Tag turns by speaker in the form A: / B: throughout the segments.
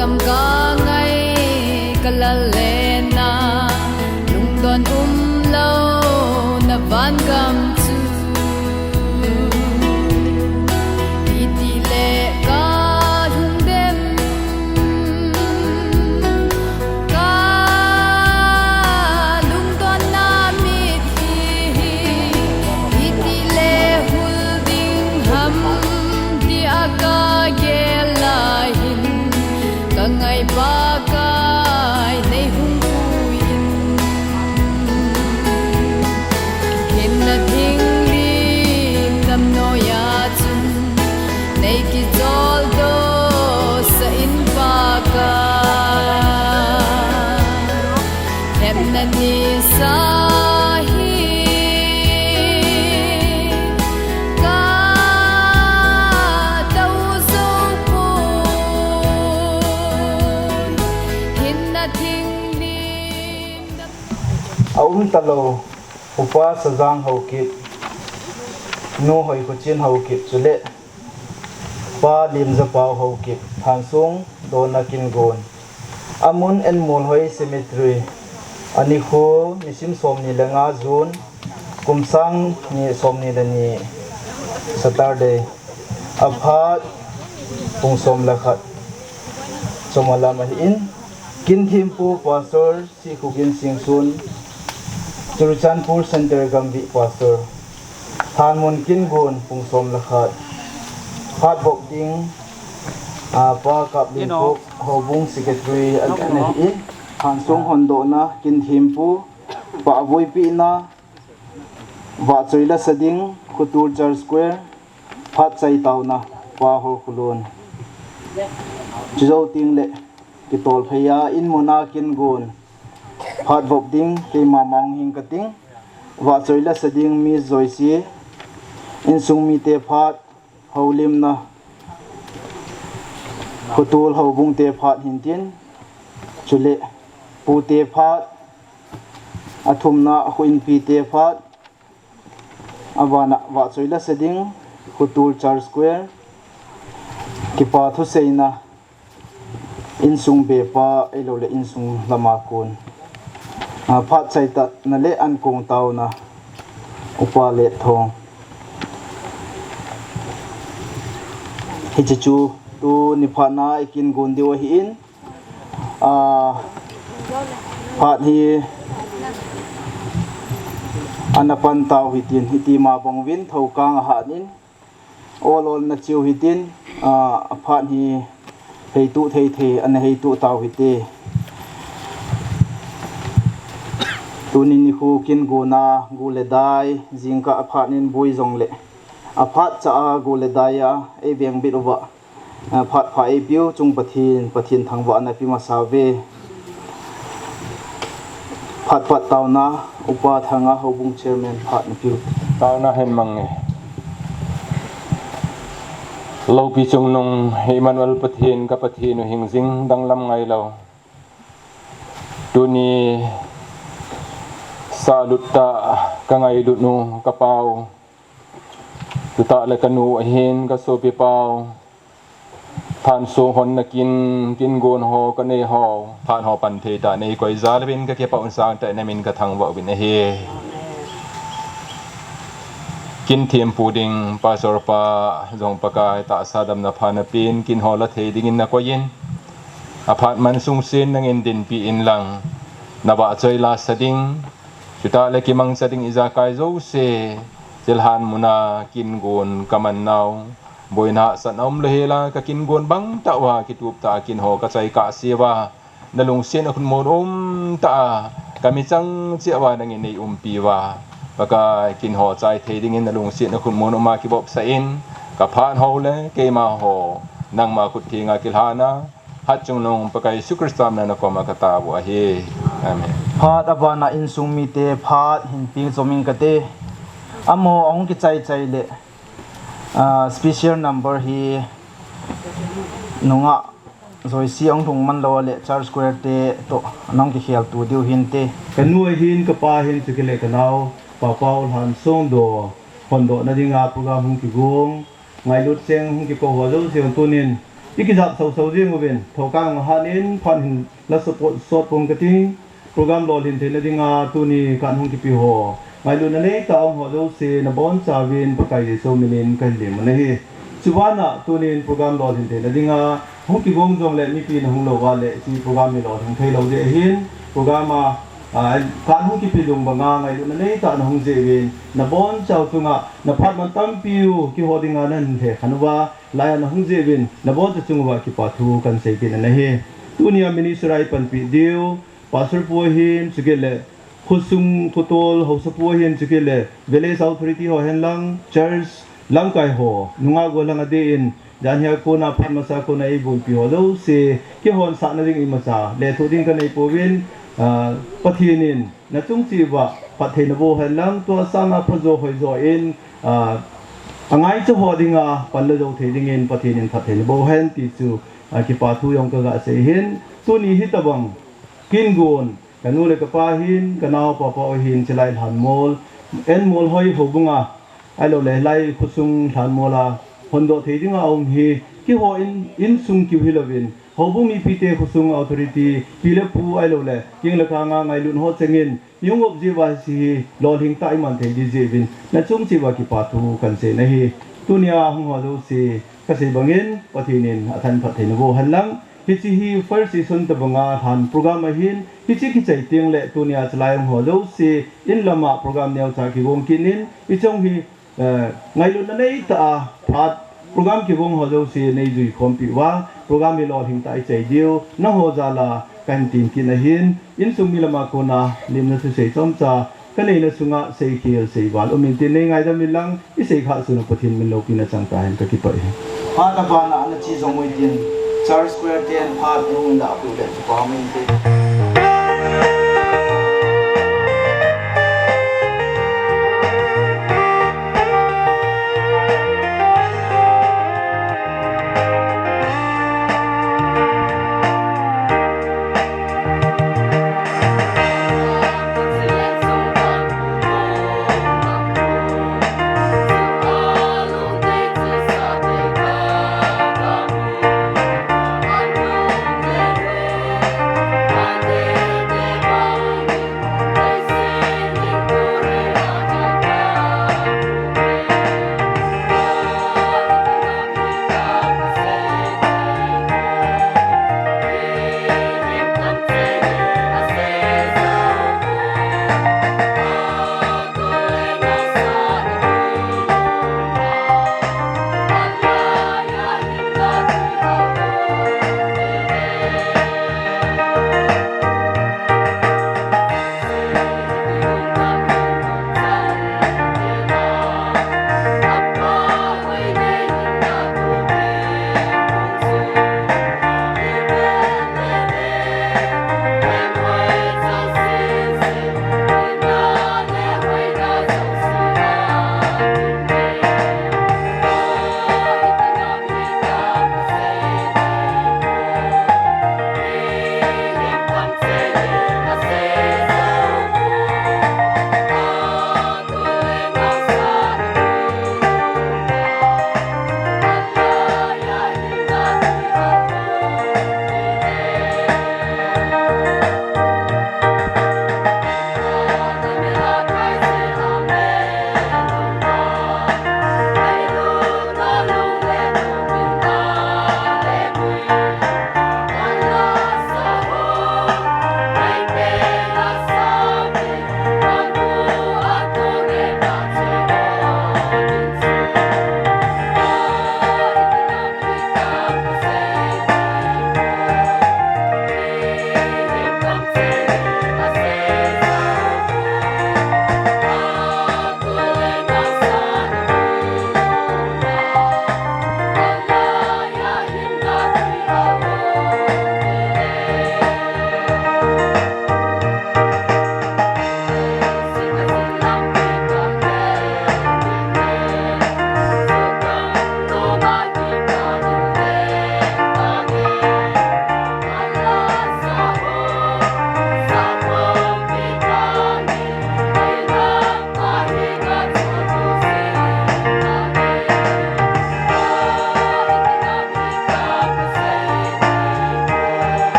A: gam ga ngai kalalena lung don lo na van gam chu itile ka lung dem ka lung don na mit hi itile holding ham di aga yelahin kangai bagai nei hung puin hin na thing lim dam no ya chun nei ki jol do sa in baka hem na ni sa
B: Amun talo Upa Shajang Haokip no Hoikhochin Haokip chule pa Limjapao Haokip Lhansong Dona Kingon Amun and Molhoi Cemetry Anikho misim somni langa zone kumsang ni somni dani Saturday Aphat pungsom lakhat somala mahin kin Thempu pastor Seikhogin Singson Chan Center Gambih pastor Amun Kingon pungsom lakhat Phat bok ding pa kap din po hobung secretary Anikho Lhansong Dona Kingon pa avoy pi na wa choila sading kutur char square phat chai taw na pa hor kulon chizo ting le kitol phaya in mona Kingon Phat bok ding ke mamang hing kating wa choila sading mi zoisi in sung mi te phat holim na kutul hobung te phat hintin chule pu te phat athum na huin pi te phat awana wa choila sading kutul char square kipa thu seina in sung be pa elo le in sung lama kon Aphat saita na le an kong tao na upa le thong hichu tu ni phana ikin gondi wa hin phat hi anapan tao hitin hiti ma bangwin thokang hanin olol na chiu hitin aphat hi heitu thei an heitu tao hiti tunin ni hu kin guna guledai jingka aphanin boi jongle aphat cha guledaya e beng biruwa phat phai piu chung pathin thangwa na pi masawe phat tawna upa thanga hobung chairman phat na piu
C: tawna hen mangi lo pi chung nong Emmanuel pathin ka pathin hingjing danglam ngai lo tuni salutta kangai dutnu kapau tuta le kanu ahin ka so pi pau than so hon na kin gon ho ka nei ho phan ho pan the ta nei koi za le bin ka ke pa un sang ta na min ka thang wa bin he kin Thempu ding pa sor pa jong pa ka ta sadam na phana pin kin ho la the ding in na ko yin aphat man sung sin nang in din pi in lang na ba choi la sading Chuta le kimang sading izakai zo se jilhan muna Kingon kaman naw boy na san lehela ka Kingon bang tawa kitup ta kin ho ka chai ka siwa nalung sin akun mon ta kami chang chiwa nang inei piwa baka kin ho chai theding in nalung sin akun mon ma ki bop sa in ka phan ho le ke ma ho nang ma kut thinga kilhana hat chung nong pakai sukristam na ko ma kata bu ahi amen
B: phat abana in sung mi te phat hin ping choming kate amo ong ki chai le special number hi nunga rồi si ông thùng man lo le char square te to nong ki khel tu diu hin te
D: kanuai hin ka pa hin chu le kanau pa paul han song do hon do na dinga program hung ki gong ngai lut seng hung ki ko ho zo se tunin อีกจับสาวๆเรียงมาเป็นทอกางหันอินพันหินและสปอร์ตสดปงกติงโปรแกรมรอลินเทนดิงาตัวนี้การห้องที่พิโฮไม่รู้นั่นเองแต่องหัวเราเสนบอนซาวินปากไก่โซมินินกันเหลี่ยมมันนี่สุวรรณตัวนี้โปรแกรมรอลินเทนดิงาห้องที่วงจงเล่มีปีนห้องโลกาเล่ที่โปรแกรมมีรอทั้งไทยเราเดียหินโปรแกรมการห้องที่พิลุงบางงไม่รู้นั่นเองแต่ห้องเจวินนบอนเจ้าตุงะนพัดมันตั้มปิวที่หัวดิงานั่นเหตุขันว่าลายห้องเจวินนบอนจะจุงว่าที่ปัทูกันเสกินนั่นเหตุตัวนี้มินิสไรปันปิดิวปัสสาวะหินสกิเลขุสุงทุตอลหัวสปูหินสกิเลเวเลสอัลทริตี้หัวเห็นลังเชิร์สลังไก่หัวนุ่งอากุลังอดีอินจานเฮียคนอาพันมาสักคนไอ้บุญพิโฮดูเสกี่หัวสักนั่นเองอิมาซาเลทุดิงกันไอ้ปูวินปะเทียนินนั่นจงจีบว่าปะเทียนโบเห็นลังตัวสร้างอาพโจหอยโจอินไงจะหัวดิงาปันเลโจเทดิงอินปะเทียนินปะเทียนโบเห็นติจูกี่ปาทูยองกะกะเสหินตัวนี้ฮิตบังกินกุนกันนู้นเลยกับป้าหินกันเอาป้าป้าหินจะไล่หันมอลมอลหอยหัวบุงอ่ะไอ้เราเลยไล่ขุสุงหันมอลอ่ะคนโดดที่จริงเอาฮีกี่หัวอินสุงคิวฮิลวินหัวบุงมีพิเตขุสุงอัลทริตี้พิเลปูไอ้เราเลยยิ่งราคางางไงลุนหัวเจงินยุ่งอบจีวาสีลอลิงตายมันเทดีเจวินนั่นจุ่มจีวากี่ปาทูกันเสนฮีตัวนี้หัวดูสีกษตรบังอินปฏินินทันปฏินโวหันลังฮิจิฮี first season ตะบังอาทันโปรแกรมหินฮิจิกิใจเตียงเละตัวนี้จะไล่หัวดูสีอินละมาโปรแกรมแนวจากที่วงกินินอิจงฮีไงลุนนั่นเองตาพัดโปรแกรมที่วงหัวดูสีในจุยคอมพิวว่าโปรแกรมมีหลอดหินตายใจเดียวน้าหัวจาลากันตินกินหินอินสุมีละมาโคนาลิมนัสเสยจอมจ่ากันเลยนะสุงะเสยเขียวเสยบาลอมินตินในไงจะมีลังอิเสยขาสุนปทินมิโลกินะจังตาเห็นตะกี้ไปอาตบานะอันที่สองวันเดียนชาร์สแควร์เทียนพาดนุ่งดาบดูเด็ดความมินติ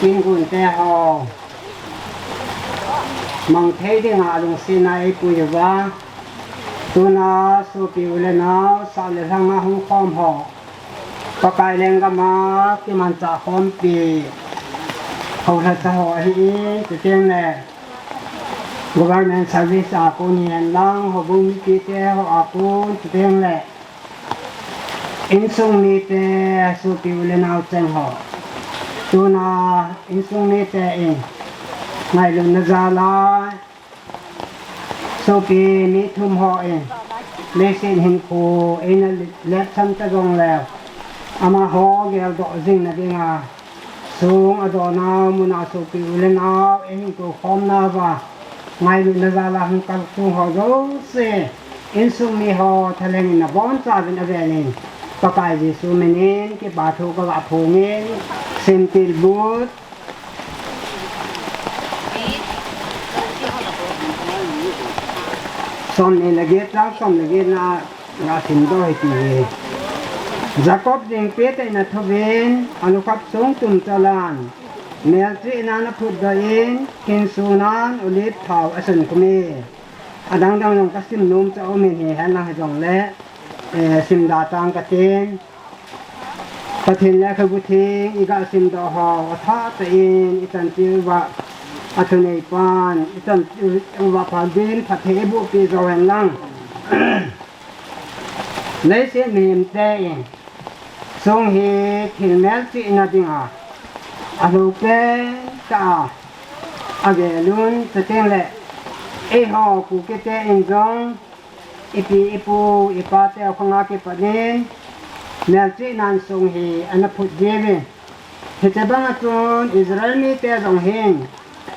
E: kinh quân te ho mang thấy đi ngã lùng xin này bùi vá tu na su piu lên na sa le thang na hong khom ho pa kai leng ga ma ki man cha khom pi hầu thật sa ho hi tu tiếng này government service a ko nian lang ho bung ki te ho a ko tu tiếng này in sung mi te su piu lên na chen ho tu na in sung mi te in ngày lùng na za la so pi mi thum ho in le sin hin ko in le chan ta gong la ama ho gel do jing na dinga sung ado na muna so pi le na in ko khom na ba ngày lùng na za la han kal sung ho do se in sung mi ho thaleng na bon cha bin avenin pa kai ji su menin ke ba thu ka ba phu ngin sim til but som này là ghét lắm, som là ghét là thỉnh đôi thì Jacob ding pet na thoven anu kap song tum chalan mel tri na na phut da in kin sunan ulip thau asan kumi adang dang nong kasim num cha omen he han na jong le sim da tang ka ten pathin la khabu thi iga sim da ha tha ta in itan ti wa athunei pan itan wa pan bin phathe bu pi zo han lang lấy xe mềm tê song hi thil mel chi na dinga alo pe ta age lun te ten le e ho ku ke te in jong ipi ipu ipa te khanga ke panin mel chi nan song hi ana phut jeve he te bang atun Israel mi te jong hin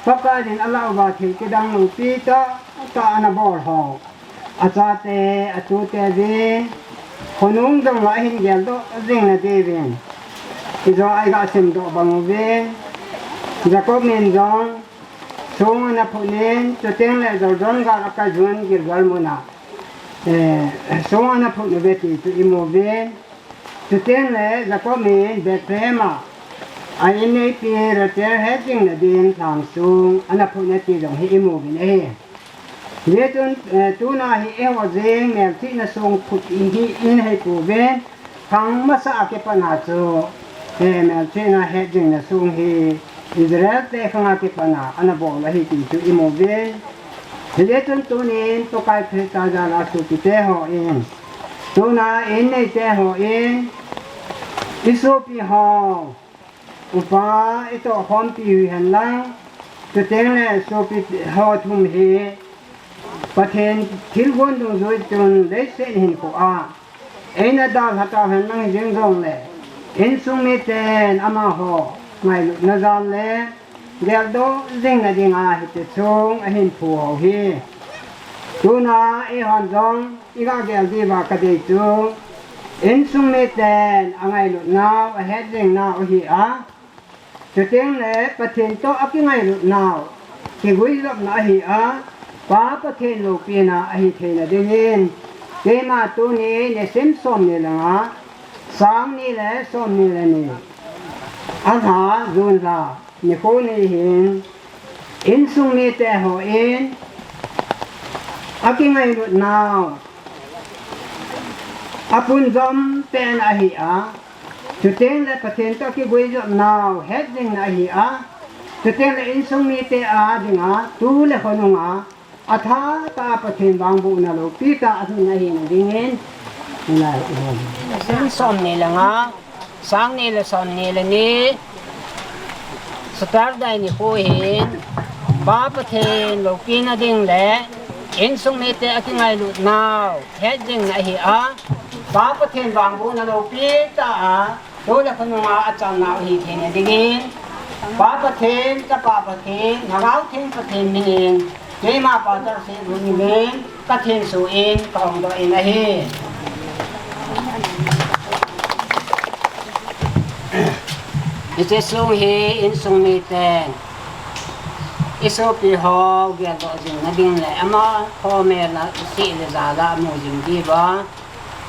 E: paka din Allah ba thil ke dang lu pi ta ana bol ho acha te atu te ve khonung dang la hin gel do jing na de ben izo ai ga sim do bang ve Jacob nen jong song na phunen to teng le do don ga ka juan gir gal mona song na phun ve ti to imo ve to teng le Jacob men be prema ai nei pi re te he jing na din thang sung ana phun ti jong hi imo bin e ye tun tu na hi e wa jeng mel ti na song phut hi in he ku ve phang ma sa ke pa na chu mel ti na he jing na sung hi Israel te khanga ke pa na ana bo la hi ti chu imo ve ye tun tu ni to kai phre ta ja la su ti te ho in tu na in nei te ho in isu pi ho upa ito hom pi han lang to teng le so pi ho thum hi pathen thil gon do zoi chun le se hin ko a eina da hata han nang jeng jong le in sung mi ten ama ho ngai na zan le gel do jing na ding a hi te chung a hin phu ho hi tu na e han jong iga gel di ba ka de chu in sung mi ten angai lu now a head jing na o hi a to teng le pathen to akingai lu now ki gui lop na hi a pa pathen lo pi na a hi the na dingin ke ma tu ni ne sim som ni la nga sang ni le som ni le ni a ha zun la ni ko ni hin in sung ni te ho in akingai lu now apun zom ten a hi a to teng le pathen to ki gui lop now head ding na hi a to teng le in sung ni te a dinga tu le khonunga atha ta pathen bang bu na lo pi ta athu na hi na dingin na sen som ni la nga sang ni la som ni la ni star dai ni ko hin ba pathen lo pi na ding le in sung ni te akingai lu now he ding na hi a ba pathen bang bu na lo pi ta a to la khonunga acham na hi the na dingin ba pathen ta pa pathen ngau thing pathen ning cái mà bảo ta sẽ luôn lên các thiên số in còn đội này cái số hi in số mi tên cái số pi ho cái đội gì nó điên lại ama ho mẹ là sĩ là già là mua gì đi ba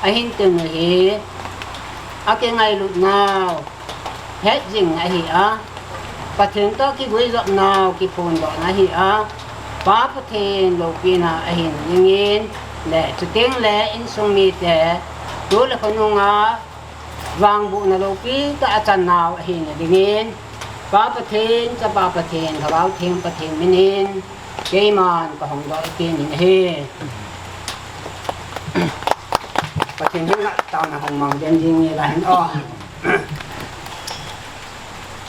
E: anh hin từng hi cái ngày lúc nào hết gì này hi ประเทศตัวกี่บุยรอบนาวกี่พูนดอกนะฮีอาป้าประเทศโลกีนาเห็นยังเงินและจุดเต็งและอินทรงมีแต่ตัวละคนงาวางบุญโลกีก็อาจารย์นาวเห็นยังเงินป้าประเทศจะป้าประเทศเขาเอาเทียมประเทศไม่เน้นเกมันก็ของดอกเกนเฮประเทศนี้ละตอนนั้นของมังเดนยิงอะไรเห็นอ้อ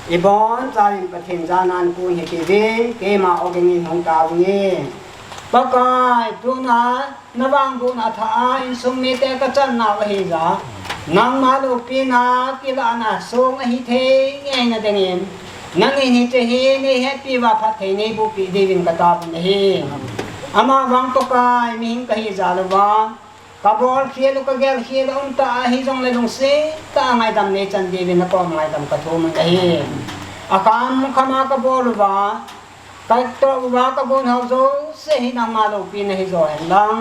E: อีบอนจารินประเทศจานันกูเฮกิวินเกมาออกเงินของกาวนี้ปากายตัวนั้นนวังบุญอาถาอินสมมิเตกจันนาวะฮิจานางมาลูปีนากิลานาสงอหิเทงไงนะเดงินนังอินหิเจฮีนี่เฮปีวาพัทเทนีบุปีดีวินกตาบุนเฮอามาวังปากายมิหิงกะฮิจาลวากบอลเขียลุกเกลเขียลตาฮิจงเลลงเสตาไงดำเนจันดีวินก็ไงดำกระทูมันเฮอาคำขมากบอลว่ากัดตัวว่ากบวนเฮาโซเสหินางมาลูปีนฮิโซเห็นลัง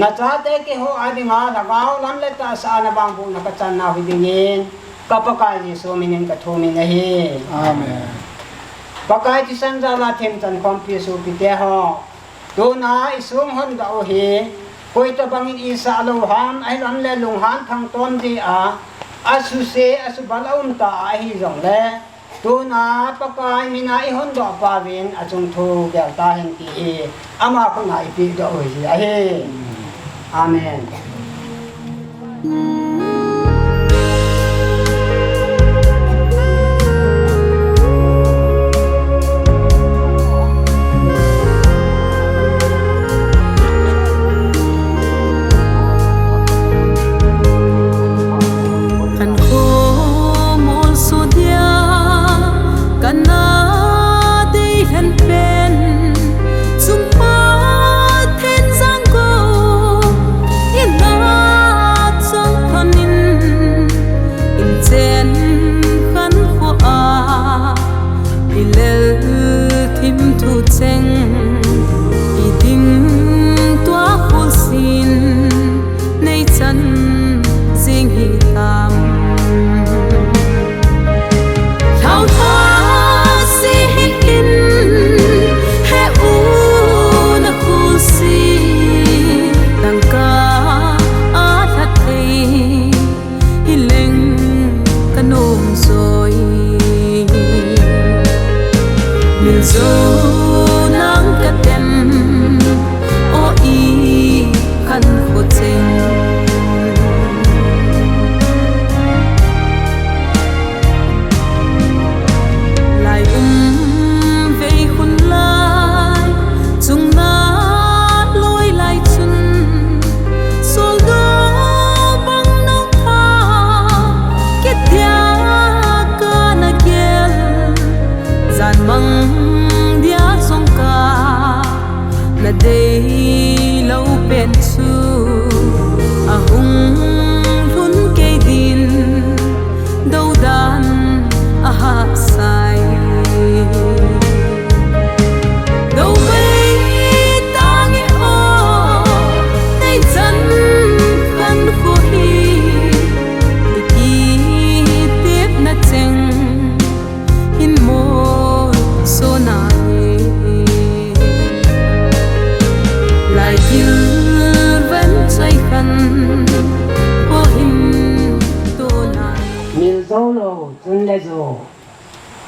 E: นัจเตกิโฮอาดิงาละกาวลันเลตาสานบางบุนกจันนาวิดิงินกับปกายยิสุมินินกทูมินเฮอาเมนปกายที่สันจาลาเทมจันคอมพิสุปิเตหอตัวนาอิสุงฮอนดาโอเฮคุยตะบังอินอิสาโลหันไอลันเลลุงหันทางต้นดีอาสุเซอาสุบาลอุนตาไอฮิจงเลตัวนาปกายมินาอิฮอนดอกปาวินอาจงทูเดลตาเห็นตีอามาคนไหนปีดอกสิอาเฮอาเมน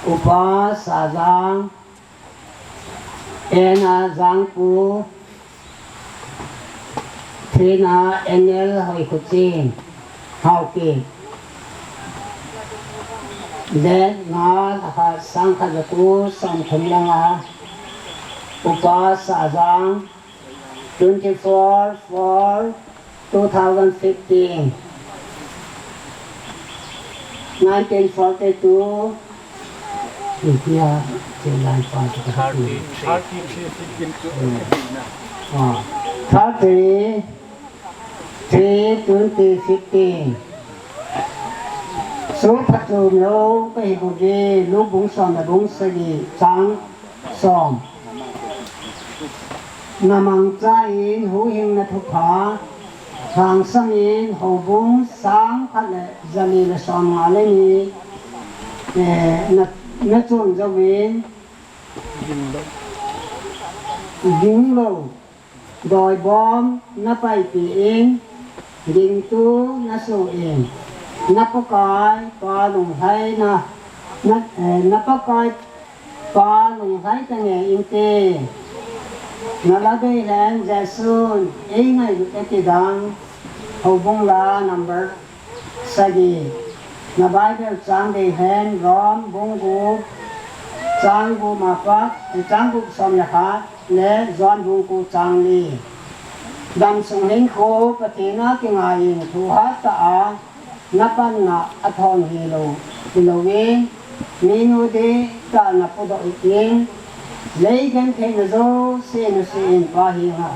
E: Upa Shajang Haokip Thina Hoikhochin Haokip Then nga Sangkadaku Samthumlanga Upa Shajang 24/4/2015 1942 India Jalan Party 2015 số phát dụng lâu cái hồ đi lúc bún sòn là bún sợi trắng sòn nằm mang trái hữu hình là thuộc hóa hàng sang in hồ bún sáng phát là gia đình là sòn ngã lên nè nó trộn cho viên dính lâu đòi bom nó phải bị in dính tu nó sổ in nó có cái qua lùng thấy nó có cái qua lùng thấy ta nghe in tê nó là đây là gia xuân ấy ngày cái kỳ đăng hậu bông la number sagi na Bible trang de hen rom bông gu trang gu ma phát trang gu som ya kha le zon bông gu trang li dam sung hin kho patina ki ngai thu ha ta na pan na athon hilo we minu de ta na podo ikin lấy gan thế nó zo se nó se pa hi ha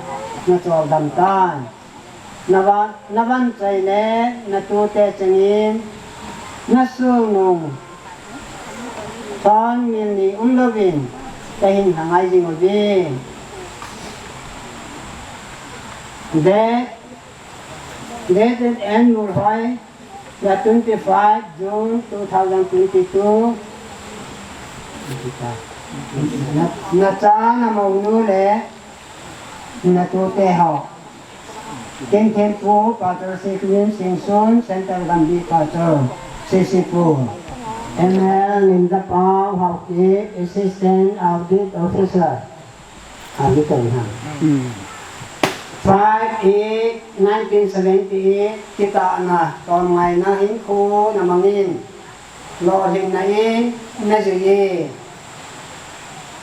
E: nó cho đam tan na van trai le na tu te changin na sung nung tan min ni lovin ta hin hangai jing o bi dated and Molhoi the 25 June 2022 na cha na mau nu le na tu te ho Thempu Seikhogin Singson Center Gambih Thempu ML Limjapao Haokip Assistant Audit Officer Anikho 5/8/1978 kita na ton ngày na hin khu na mangin lo hin na in na ji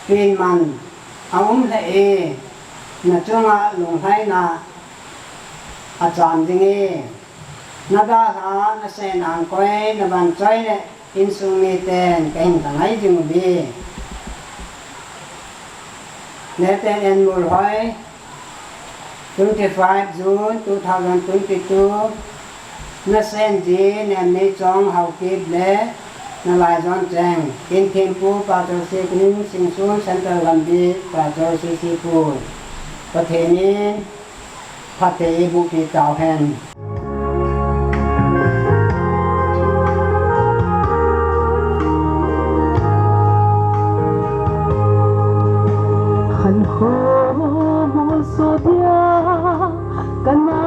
E: pin man le na chunga lung hai na ajan dingi na da ha na se nang koi na ban choi le in sung mi ten kain ta ngai jing bi Neten and Molhoi 25 June 2022 na sen ji nem ni chong Haokip le na lai zon chang in Thempu Seikhogin Singson Center Gambih Seikhoginประเทศนี้พระเทบุกีเจ้าแห่ง
A: ขันโฮโมโซเดียกันมา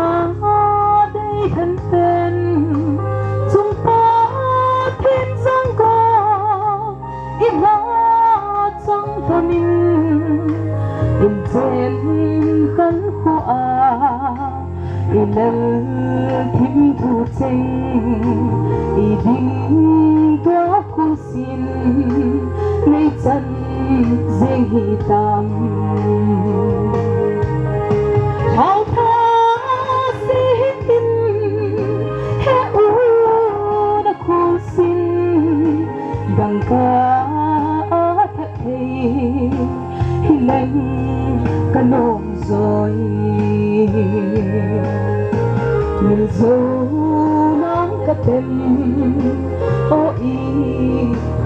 A: ได้เห็นเป็นจงปาทินจังกาอิลาจังฟมินอินเจนขันโฮอาอิเลทิมผู้เจงอีดิงตัวคุสินในจันZing hitam Hau tha sihin He na kusin Gangka thak thei Hileng kanong rồi Mình dâu nang ka tem O i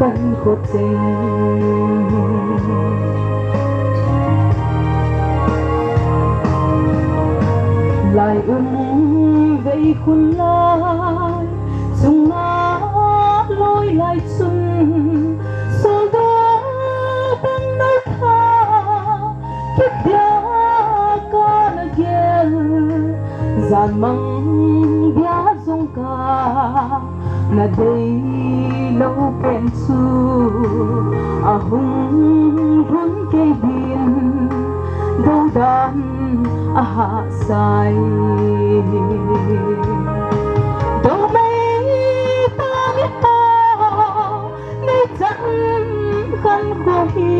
A: kan khot cheng lại vậy khôn lai dùng na lối lại xuân sau đó bên nơi tha kiếp dia ca na gel gian mang dia zong ca na đây lâu ken su a hung run cây biên đâu đan a sai đâu mấy ta biết ta nơi chân khăn khô hi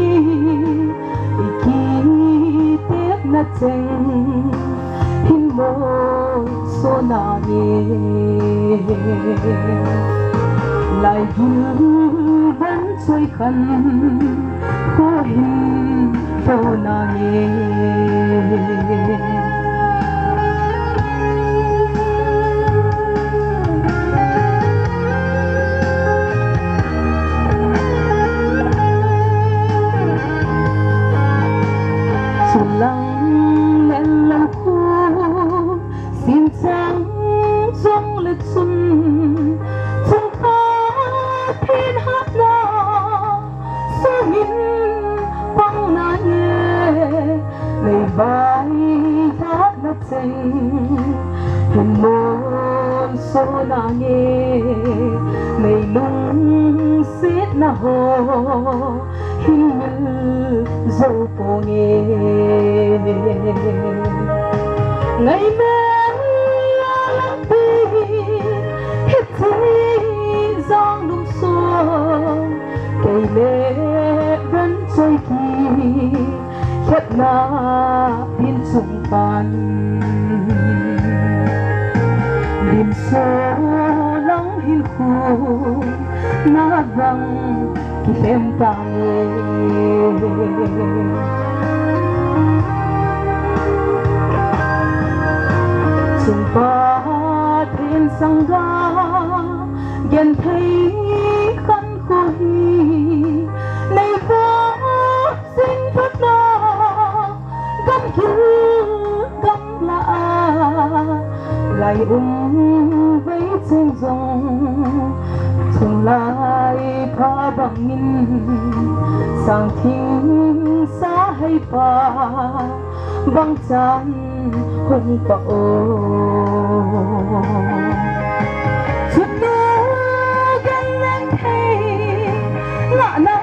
A: kỳ tiếc na chừng hin môi số na nhẹ lại vui vẫn chơi khăn khô hin phố na nhẹ lăng lên lăng khu xin trắng trong lịch xuân trong khá thiên hát na hình môn số na nghe ngày lung xiết na hồ hình như dấu phố nghe ngày mẹ lắm đi hết thấy giang đông xuân cây lệ vẫn chơi kỳ khét na tin sung pan lim số lắng hin khu na răng kỳ em tang chung pa thiên sang ga gen thấy khăn khôi này vô sinh thoát na găm thứ găm lạ lại với trên dòng thùng lại pha bằng nghìn sang thiên xa hay pha băng chan hùng pa ô chút nữa gánh lên thay ngã na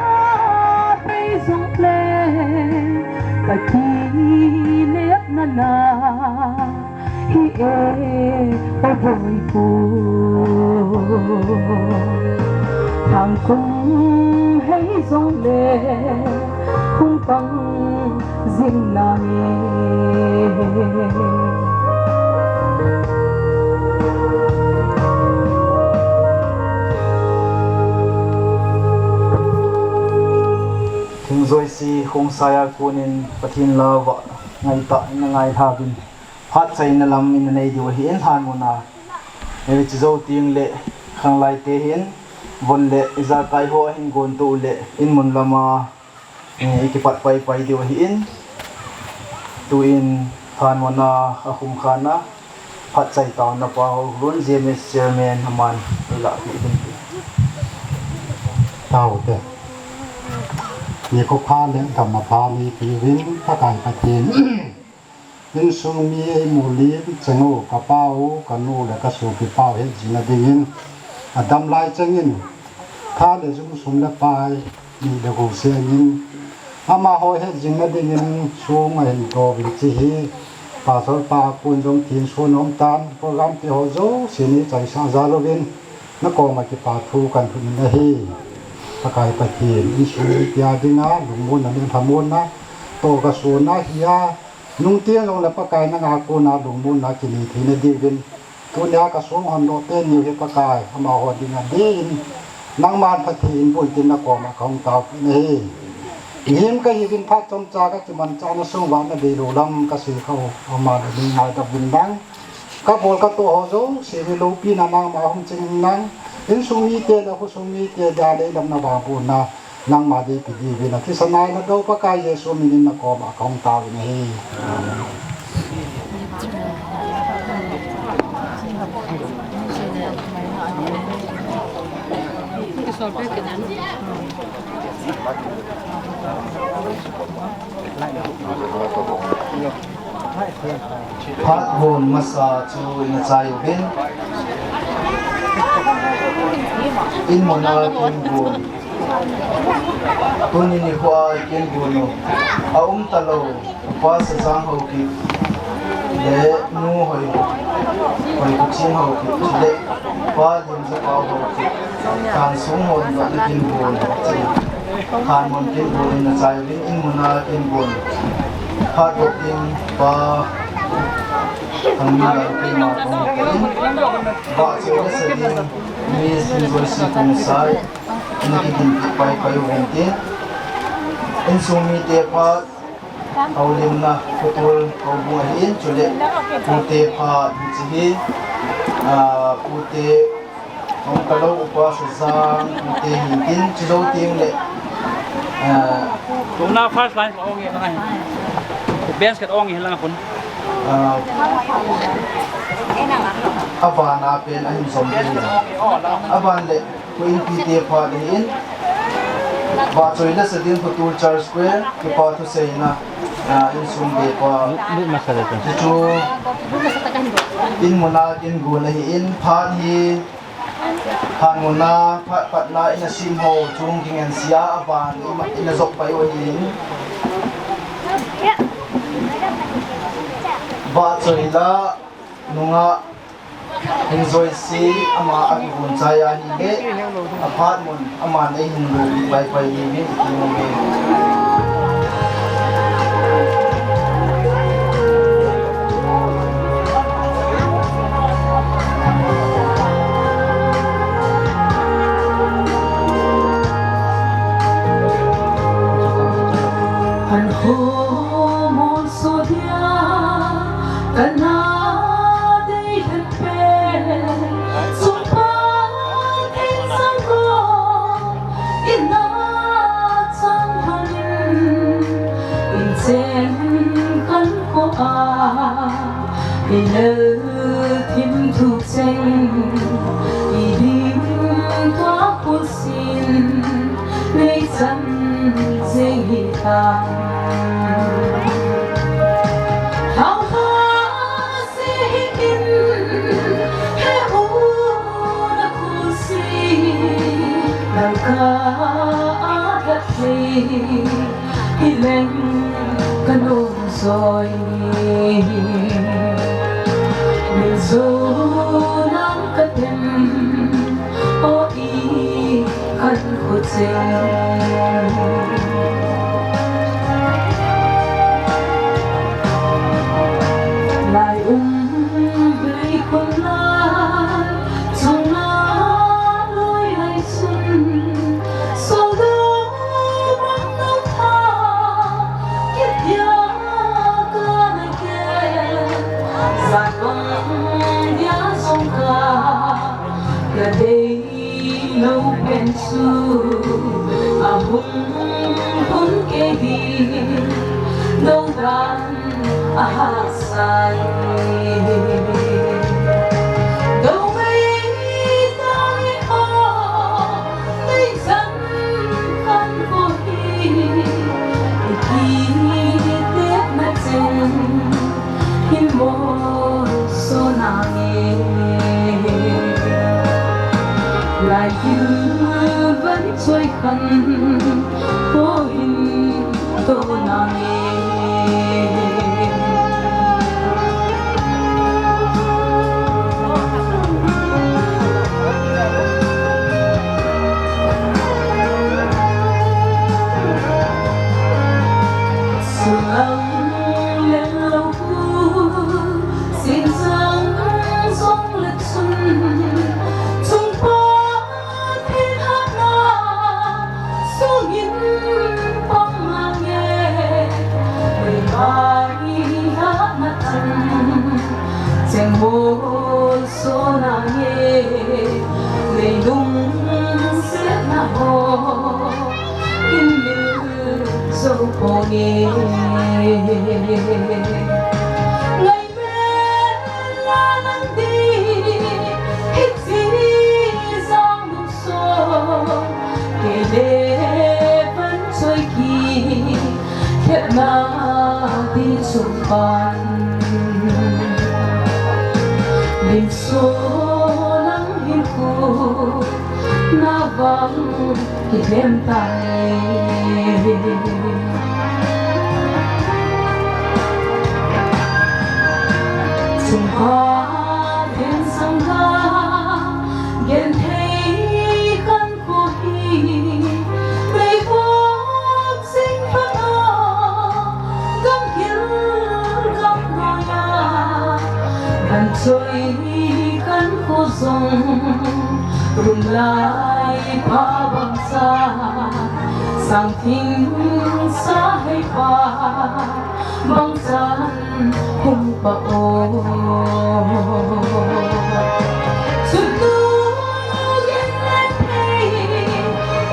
A: bay rung lên cả chi nếp na na hi ô vội phù thằng cung hay rung lên hung băng riêng na
B: rồi si không sai kunin pathin la wa ngai ta ngai tha bin phat chai na lam in nei diwa hi en han mona e chi zo ting le khang lai te hin von le iza kai ho hin gon tu le in mun lama e ki pat pai pai diwa hi in tu in han mona a khum khana phat chai ta na pa run GMS chairman haman la hi din
F: tao teนี่ก็พาเลี้ยงธรรมพามีปีวินพระกายประเทนวินสูงมีไอ้หมูลีเจงูกระเป๋ากันนูและกระสูปีเป้าเห็นจีนดิ่งินอดำลายเจงินข้าเดี๋ยวสูงและปลายมีเดี๋ยวกูเสียงินอามาหอยเห็นจีนดิ่งินสูงเห็นโตวิจิฮีป่าสวนป่ากุนจงทีนสูน้ำตาลโปรแกรมที่หัวโจสีนี้ใจสร้างซาโลวินนักกองมาที่ป่าทูกันทุนนาฮีปากายปะเทียนอิสุริยาดินะหลวงมุนนั่นเองทำมุนนะโตกระสุนนะเฮียนุ่งเตี้ยลงแล้วปากายนังอากูนะหลวงมุนนะกินีทีนดีวินตัวนี้กระสุนหันโดเต้นอยู่ที่ปากายทำมาหัวดินะดีนนังมานปะเทียนบุญจินนักกองมาของเต่านี่ยิ้มก็ยิ้มพัดจมจาก็จะมันจอนสุ่งหวังนะดีดูลำก็สีเขาเอามาดีนายกับวินดังก็โผล่ก็ตัวหัวโจสีวิลูปีนังมาหงจริงนังเป็นสุมีเตนะผู้สุมีเตดาเลยดำนาบาปูนะนางมาดีปีดีเวลาที่สนายนะดูปากายเยซูมินินนักกอบของตาวินี
B: พัดบุญมาสาจูอินใจเป็นin mona kin gun tuni ni khwa kin gun aum talo Upa Shajang Haokip le nu Hoikhochin Haokip le pa Limjapao Haokip Lhansong Dona Kingon kan mon kin gun na chai lin in mona kin gun ha dokin pa kami la kin ma ko ba chole sedin Miss University Kunsai Nakidin Pai Pai Wente In Sumi Tepa Aulim na Kutul Kaubuahin Chule Pute Pa Dichihi Pute Ang Kalau Upa Shajang Pute Hintin Chilaw Ting Le
G: Tuna first line ko ongi lang ay bench kat ongi lang akon
B: Aban apin ahim sombi aban le ko in pite pa din ba choila sa din futul church square ke pa to say na in sumbe pa
G: masala to
B: to in muna in guna hi in phan hi phan muna phat pat na in sim ho chung king an sia aban in a zok pai o hin ba choila nunga enjoy si ama agi bun chaya hi ge aphat mun ama nei hin ro pai pai ni mi mo ge
A: An ho mon so dia kana dei han pe so pa in sang ko in na chang han in chen kan ko a in le tim thu cheng i dim to ko sin nei chan ding hi ta how has it been he u na kusi na ka ga thi hi leng kanon soi ni zo nam ka tem o i kan ko cheng lại blei con lai trong na lối hay xuân so đó bắt đầu tha kiết ya ca này kia giải băng ya sông ca là đây lâu bên su Amun pun ke di đâu dan ahasai đâu mấy tay ho tay chân kan ko hi tết na chen hin mo so na nghe lại như vẫn trôi khăn vô hình tô na nghe ngày mẹ là nắng đi hít gì giang đục xô kể lệ vẫn trôi kỳ thiệt na đi chung bàn bên số nắng hiên khu na vắng thì đêm tay Trung Hoa thiên sang ga ghen thấy khăn cô hi ngày quốc sinh phát o gắm hiến gắm ngôi nhà bàn trôi khăn cô rồng rung lại pha bằng xa sang thinh xa hay pha băng tan hùng bão xuân tu ghen lên hay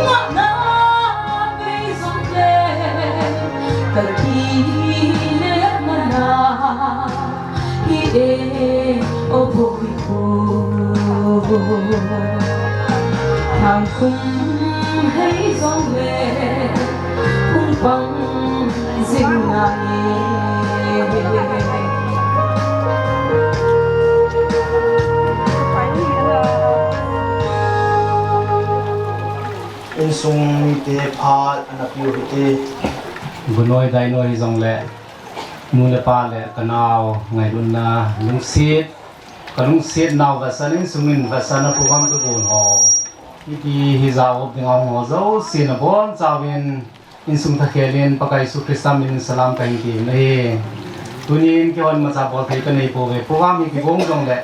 A: ngọn na bay rong lên ta khi nét na hi e ô bội phù hàng khung hay rong lên khung băng dinh ngài
B: sung mi te phat ana piu te
H: bunoi dai noi jong le nu le pa le kanao ngai run na lung sit kanung sit naw va sanin sungin va sana program ka gon ho iti hi zaw ding ho zo sin bon chawin in sung tha khelin pakai su kristam min salam kai ti nei tunin ki on ma cha bol thei ka nei po ve program mi ki gong jong le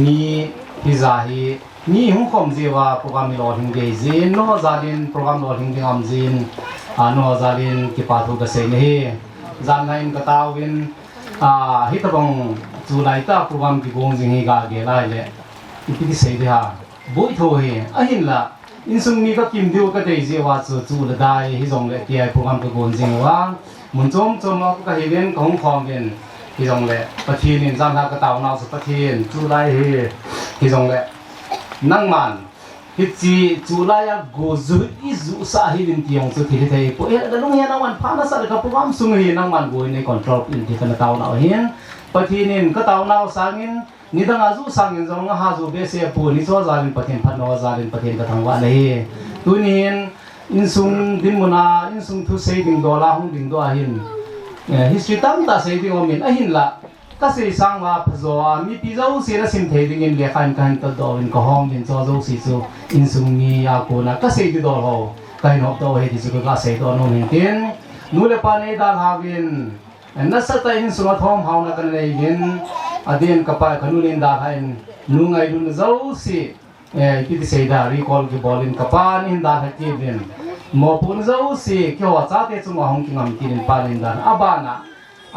H: ni hi za hi ni hung khom je wa program mi lo hing ge jin no zalin program lo hing ding am jin ano zalin ki pa thu ka sei nei zan lain ka tawin hi ta bong July ta program ki gong jing hi ga ge lai le ipi ki sei de ha boi tho he a hin la in sung mi ka kim diu ka dei je wa chu la dai hi jong le ti ai program ka gong jing wa mun chom chom ka hi len kong khom gen hi jong le pathin in zan ha ka taw naw su pathin July hi jong le nang man hi chi July ya go zu i zu sa hi lin tiong chu thi thei po e da lung ya na wan pha na sa ka program sung hi nang man boi nei control in ti ka na taw naw hin pathinin ka taw naw sangin ni dang azu sangin jong ha zu be se pu ni cho zalin pathin phan no zalin pathin ka thangwa nei tunin in sung din muna in sung thu sei ding do la hung ding do a hin history tam ta sei ding omin a hin la ka sei sang wa phazo mi pi zo se la sim thei ding in le khan kan to do in ko hong din cho zo si chu in sung ni ya ko na ka sei di do ho kai no do he di chu ka sei do no min tin nu le pa nei dal ha win na sa ta in sung thom haw na kan nei win adin ka pa khanu nin da hain nu ngai dun zo si ki ti sei da recall ki bolin ka pa nin da ha ki win mo pun zo si kyo wa cha te chu ma hong ki ngam ki nin pa nin dan abana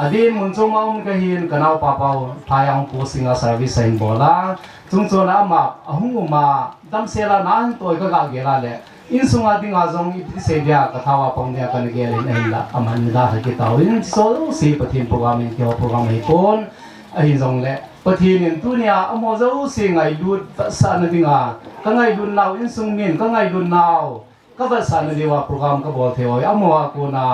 H: adin mun chung maun ka hin kanau pa pau phayang pu singa service in bola chung chona ma ahung ma dam sela nan toy ka ga gela le in sunga ding a jong i se dia ka thawa pong dia kan ge le nei la aman da ha ki tawin so si pathin program in ki program hi pon a hi jong le pathin in tunia amo zo si ngai lut sa na dinga ka ngai dun naw in sung min ka ngai dun naw ka ba sa na diwa program ka bol theoi amo ko na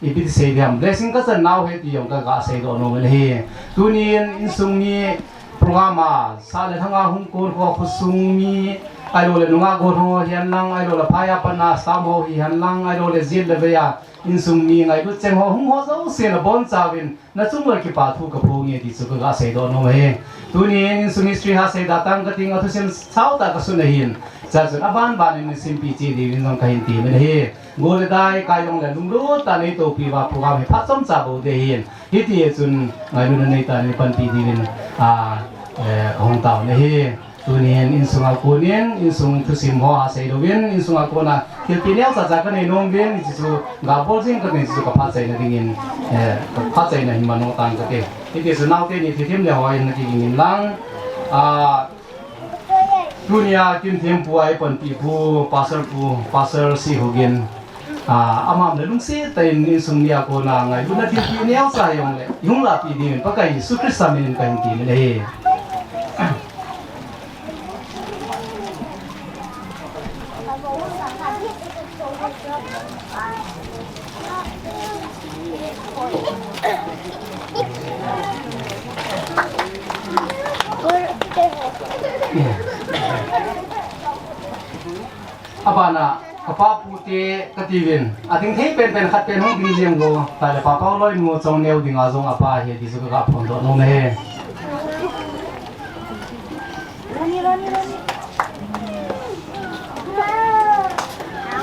H: ipi sei diam blessing ka san naw he ti yong ka ga sei do no me hi tunin in sung ni programa sa le thanga hung kon ko khusung mi ai lo le nunga go tho hian lang ai lo la phaya pana sam ho hi han lang ai lo le zil le ya in sung mi ngai lu cheng ho hung ho zo se na bon chawin na chung le ki pa thu ka phu nge ti chu ka ga sei do no me tunin in sung history ha sei da tang ka ting a thu sem chau ta ka su na hin cha chu aban ban in sim pi chi di in jong ka hin ti me hi ngole dai kai long le lung lu ta nei to pi wa program he pha chom cha bo de hin hi ti chun ngai lu nei ta ni pan pi di win hong taw ne hi tunin in sunga kunin in sung thu sim ho ha sei do win in sunga kona kil pi leo cha cha ka nei nong win ji chu ga bol jing ka nei chu ka pha chai na ding in pha chai na hi mano tan ka te hi ti su naw te ni thi thim le hoi na ki in lang dunia kin Thempu ai pan pi pu pastor Seikhogin amam le lung se tain in sung nia ko na ngai lu na thi pi neo sa yong le yung la pi din pa kai su kristam min kan ti le abana kapa pute kativin ating thei pen khat pen hong ding jeng go ta le pa pa loi ngo chong neu ding a jong apa he di su ka phon do no me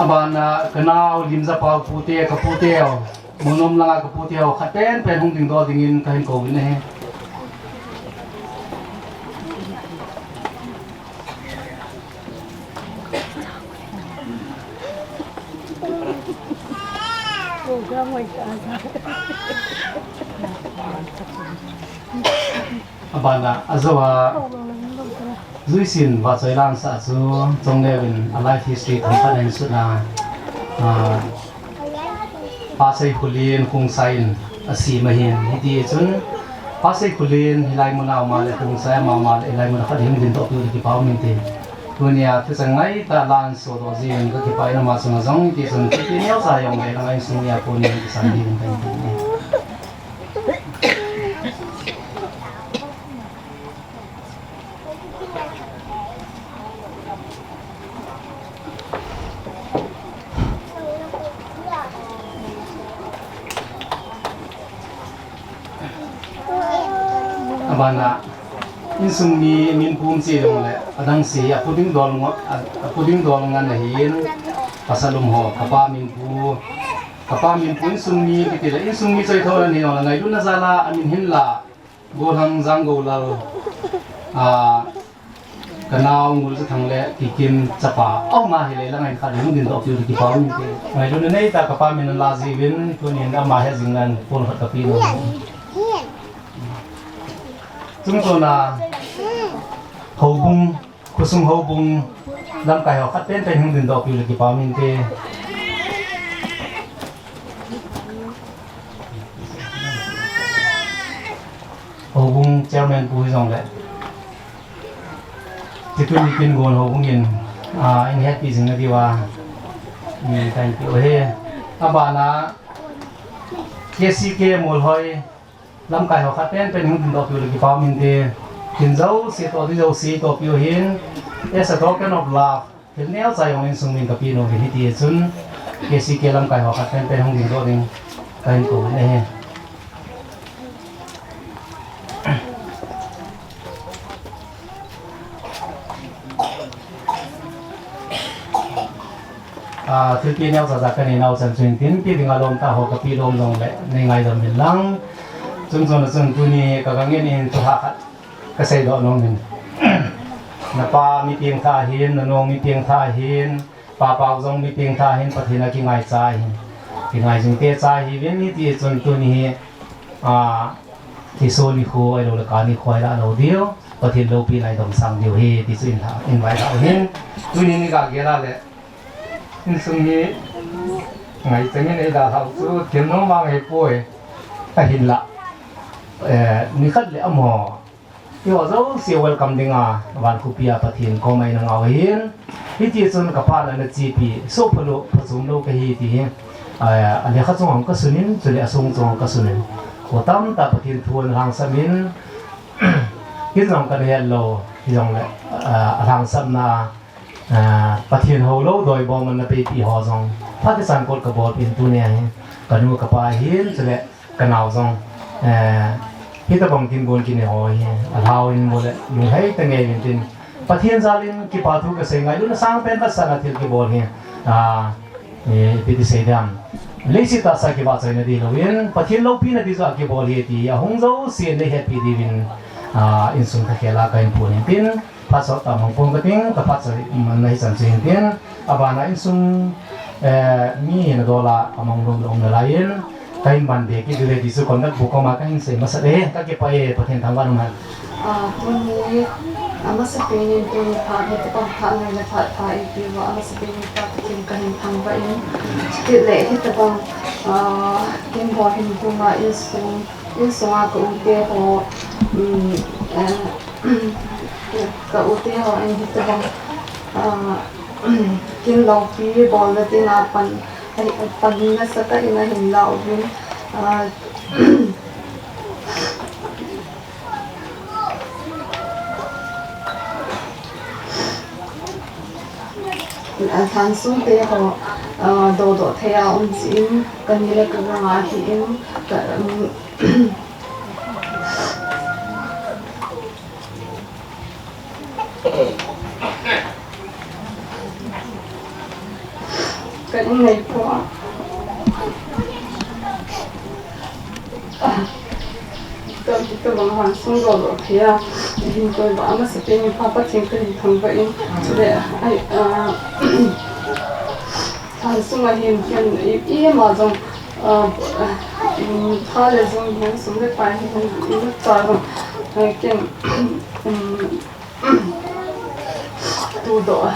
H: abana kanao limjapao pute ka puteo monom langa ka puteo khat pen hong ding do ding in ka hin ko ne he abana azawa zuisin wa choi lang sa chu chonglewin a life history thompan en su na pasai khulin kung sain asi mahin hidi chun pasai khulin hilai muna ma le kung sai ma le hilai muna khadim din to ki pau min te tunia thu sangai ta lan so do jin ka ki pai na ma sanga jong ti sun ti neu sa yong le ngai sung ya ko ni san din kan ti abana insumi min pum si dong le adang si apuding dolngan na hin pasalum ho kapa min pu insumi kitila insumi choi thora ni no ngai dun na zala amin hin la golhang zango lal kanao ngul sa thangle kikim chapa au ma hele la ngai khali mun din do pyu ki paw mi te ngai dun nei ta kapa min la ji win tu ni na ma he jinglan pon khat kapi no chúng tôi là hậu bung kusung hậu bung làm cái họ phát triển trên hướng đường độcอยู่cái bao nhiêu cái hậu bung treo men bùi dòng đấy thì tôi đi kinh gồn hậu bung nhìn anh hết cái gì nữa đi qua nhìn thành kiểu he bạn là cái gì cái Molhoi làm cái họ phát triển trên hướng đường độcอยู่cái bao nhiêu cái hiện dấu sẽ to đi dấu xí to biểu hiện as a token of love thì nếu sai ông sung mình copy nó thì thì chun cái gì cái làm cái họ phát triển trên hướng đường độc đi cái cổ này thứ kia nhau ra cái này nào sản xuất tiền thì ngài lom ta họ copy lom dòng lại nên ngài làm mình lăng chúng tôi là chúng tôi này các anh em tu học cái xây đó nông mình na pa mi tiếng tha hiền na nông mi tiếng tha hiền pa bao dòng mi tiếng tha hiền phát hiện là cái ngày trái cái ngày chúng ta trái hi viên mi thì chúng tôi này thì số ni khô ai đâu là cái ni khô ai đã lâu điều phát hiện lâu pi này đồng sang điều hi thì chúng ta invite đạo hiền tôi này cái cái là lệ sung hi ngày chẳng này là học số tiền nó mang hay bồi ta hiền lạ ni khát lệ âm họ thì họ dấu siêu welcome đi ngà van kupia phát hiện có mấy năng áo hiền thì chỉ cần các bạn là chỉ bị số phần độ phát dụng đâu cái gì thì anh em khát trong hàng cái sunin rồi lại sung trong cái sunin của tâm ta phát hiện thuần hàng samin cái dòng cái này lâu cái dòng này hàng sam na phát hiện hậu lâu rồi bọn mình là bị họ dòng phát cái sản cột cái bộ pin tu này cái nu cái bài hiền rồi lại cái nào dòng khi ta bằng tin buồn kinh hỏi hào in một lệ dùng hết từng ngày tin phát hiện ra lên cái bảo thu cái sinh ngày lúc sáng bên bắt sang thì cái buồn hè bị đi xây đam lấy sự ta sai cái bảo sai này đi lâu in phát hiện lâu pin này đi ra cái buồn hè thì hong dấu xiên lấy hết bị đi vin in sung cái là cái buồn tin phát sốt ta mong phong cái tiếng ta phát sốt mình này sản sinh tin abana in sung mi na dola among long la in cái bản đề cái điều gì còn các bộ công mà cái gì mà sẽ đấy các cái bài phát hiện tham quan mà
A: tôi nghĩ mà sẽ bên những cái phát hiện cái phát này là phát phải thì và mà sẽ bên những cái tham quan cái lệ thì tập bằng cái bộ hình của mà in số cái ưu tiên họ cái ưu tiên họ anh thì tập bằng cái lâu phí bỏ ra tiền là pag nasa ka inahinlaw din Lhansong te ho do thea unsin kanila ka nga hiin cái này của tôi bằng hoàn xong rồi thì hình tôi bảo mà sẽ bên papa chính cái thằng vậy để ai hoàn xong là hình hiện ý mà dùng thay là dùng những số cái bài hình nó trả rồi cái tu độ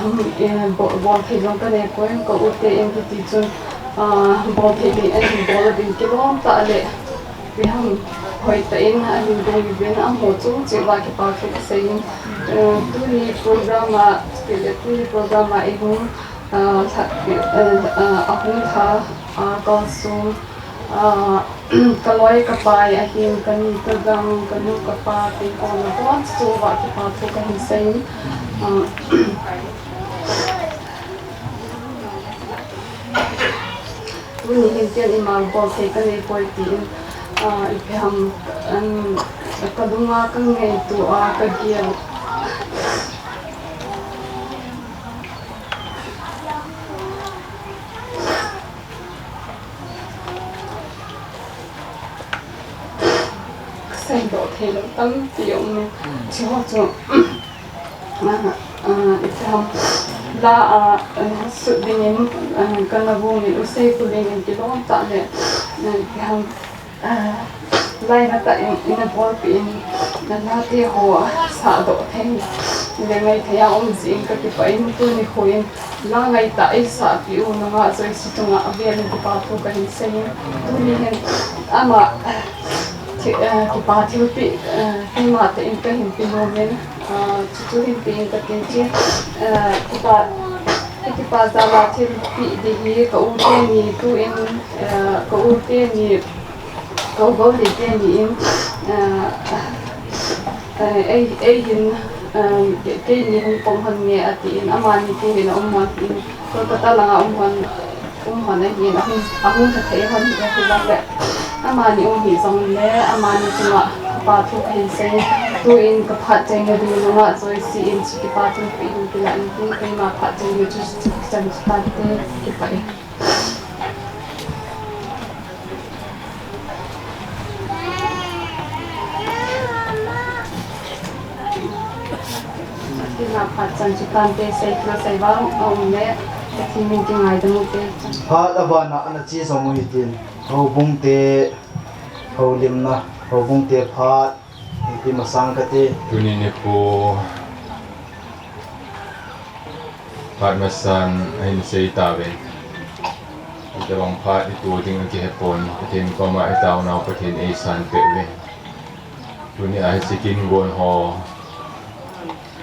A: bỏ thì giống cái này của em có ưu tiên thì chun bỏ thì bị anh bỏ là bị cái đó tạ lệ vì hằng hồi tới anh đừng bên anh hỗ trợ chỉ là cái bảo cái xây tu đi program mà cái tu đi program mà em cũng Amun tha con sung cái lối cái bài anh cái gang cái nu cái pa thì con nó có số và cái pa thu cái hình xây When you can get him on board, take a name for it. If kadunga kang ngay tu kagian sai độ thì nó tâm tiệm chỉ họ cho itham la sự dingen kan la bung ni usai ku dingen ki long ta le yang lai na ta in a ball pin na na te ho sa do then le ngai thaya jing ka ki pa in tu ni khoin la ngai ta ai sa pi u na nga zoi si tunga avel ku pa tu ka hin sei tu ni hen ama ki pa thi pi hi ma ta in ka hin pi no men chu hin pi in ka tin chi ki pa za la thi pi de hi ka u te ni tu in ka u te ni go de te ni in ai hin cái ni hung pong han nge ati in amani ti ni man in ko ta la man ai ni amun ta thei han ni ti la le amani hi song le amani ti ma pa thu hin se tu in ka phat chang de ni ma so si in chi ki pa thu pi in ti la in ti kai ma phat chang ni chu chan sta te ki pa na phat chan chu tan te sai klo sai ba le thì mình chỉ ngày được một cái
B: ha là bạn anh chỉ sống một tiền hậu bung te hậu lim na hậu bung te phat thì mà sang cái te
C: tu ni ne po phat ma san ain sei ta ve ita bang phat itu ding ki hepon patin ko ma itaw na patin e san pe ve tu ni ai sikin gon ho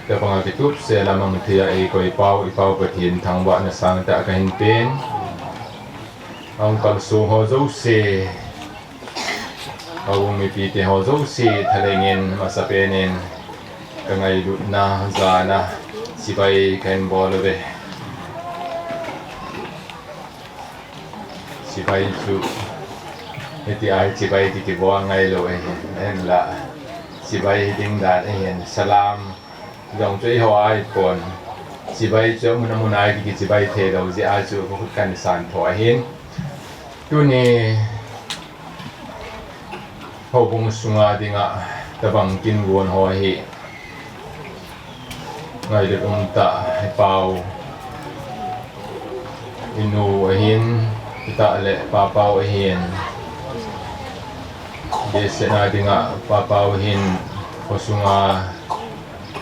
C: แต่พอเราทุบเสร็จแล้วมันเทียไอ้ก็ไอ้เป้าประเทียนทางวัดเนี่ยสร้างแต่ก็เห็นเป็นเอากระสูงหัวเจ้าเสเอาวงมีปีเตหัวเจ้าเสทะเลเงินมาสเปนเองก็ไงดูน่าจานะสิไปแข่งบอลเลยสิไปจุไอ้ที่ไอ้สิไปที่กี่บอลไงเลยนั่นละสิไปดิ้งดาดเห็นสลามdòng chơi hoa ai còn chỉ bay chỗ mình muốn ai thì chỉ bay thế đâu chỉ ai chỗ có cần sản thoại hiến tu nè hậu bung sunga đi ngã ta bằng kinh nguồn hoa hi ngày được ta bao inu hiến ta lệ bao hiến để sẽ nói đi ngã bao hiến có sunga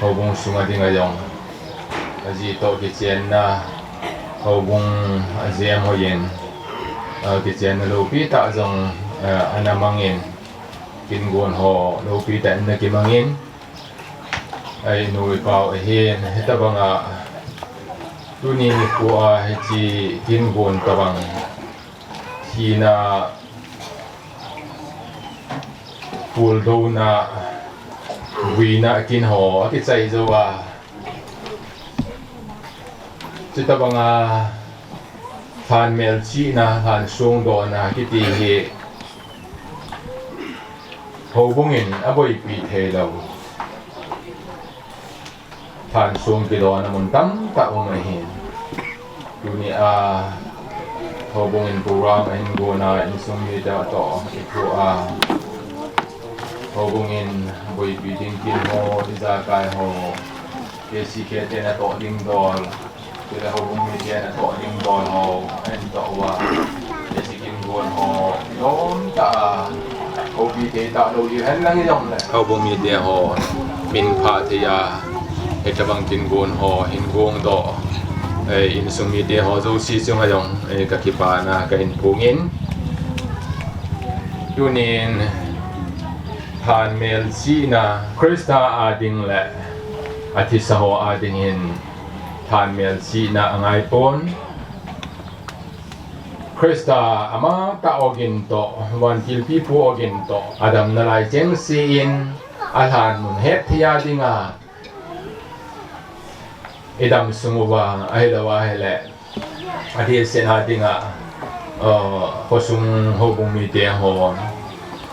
C: hậu bung sunga di ngayong aji to kitchen na hậu bung azem hoyen kitchen na lopi ta jong anamangin kingon ho lopi ta na kimangin ai nui pau hen heta banga tuni ni ko a ji kingon ta bang hina pul do na vì na kinh họ cái chạy rồi à chỉ ta bằng phan mel chi na Lhansong Dona cái gì hệ hậu bung in aboy bị thế đâu Lhansong Dona muốn tắm tạo người hiền dunia hậu bung in program in gona in sung như ta to itu hậu bung in boy bidding kin ho isa kai ho kesi kete na to ding dol kila hậu bung mi na to ding dol ho en to wa kesi kin gon ho don ta hậu bi te ta do yu hen lang yong le hậu bung mi te ho min pha te ya he ta bang kin gon ho hin gong do in sung mi te ho zo si chung ayong ka kipa na ka in pungin tunin Phan mel si na Krista ading le atisaho ading in Phan mel si na angay pon Krista ama taogin to wan kilpi pu ogin to adam na lai jeng si in alhan mun het hiya dinga idam sumuwa ahilawa hele adi sen adinga hosung hobung mi te ho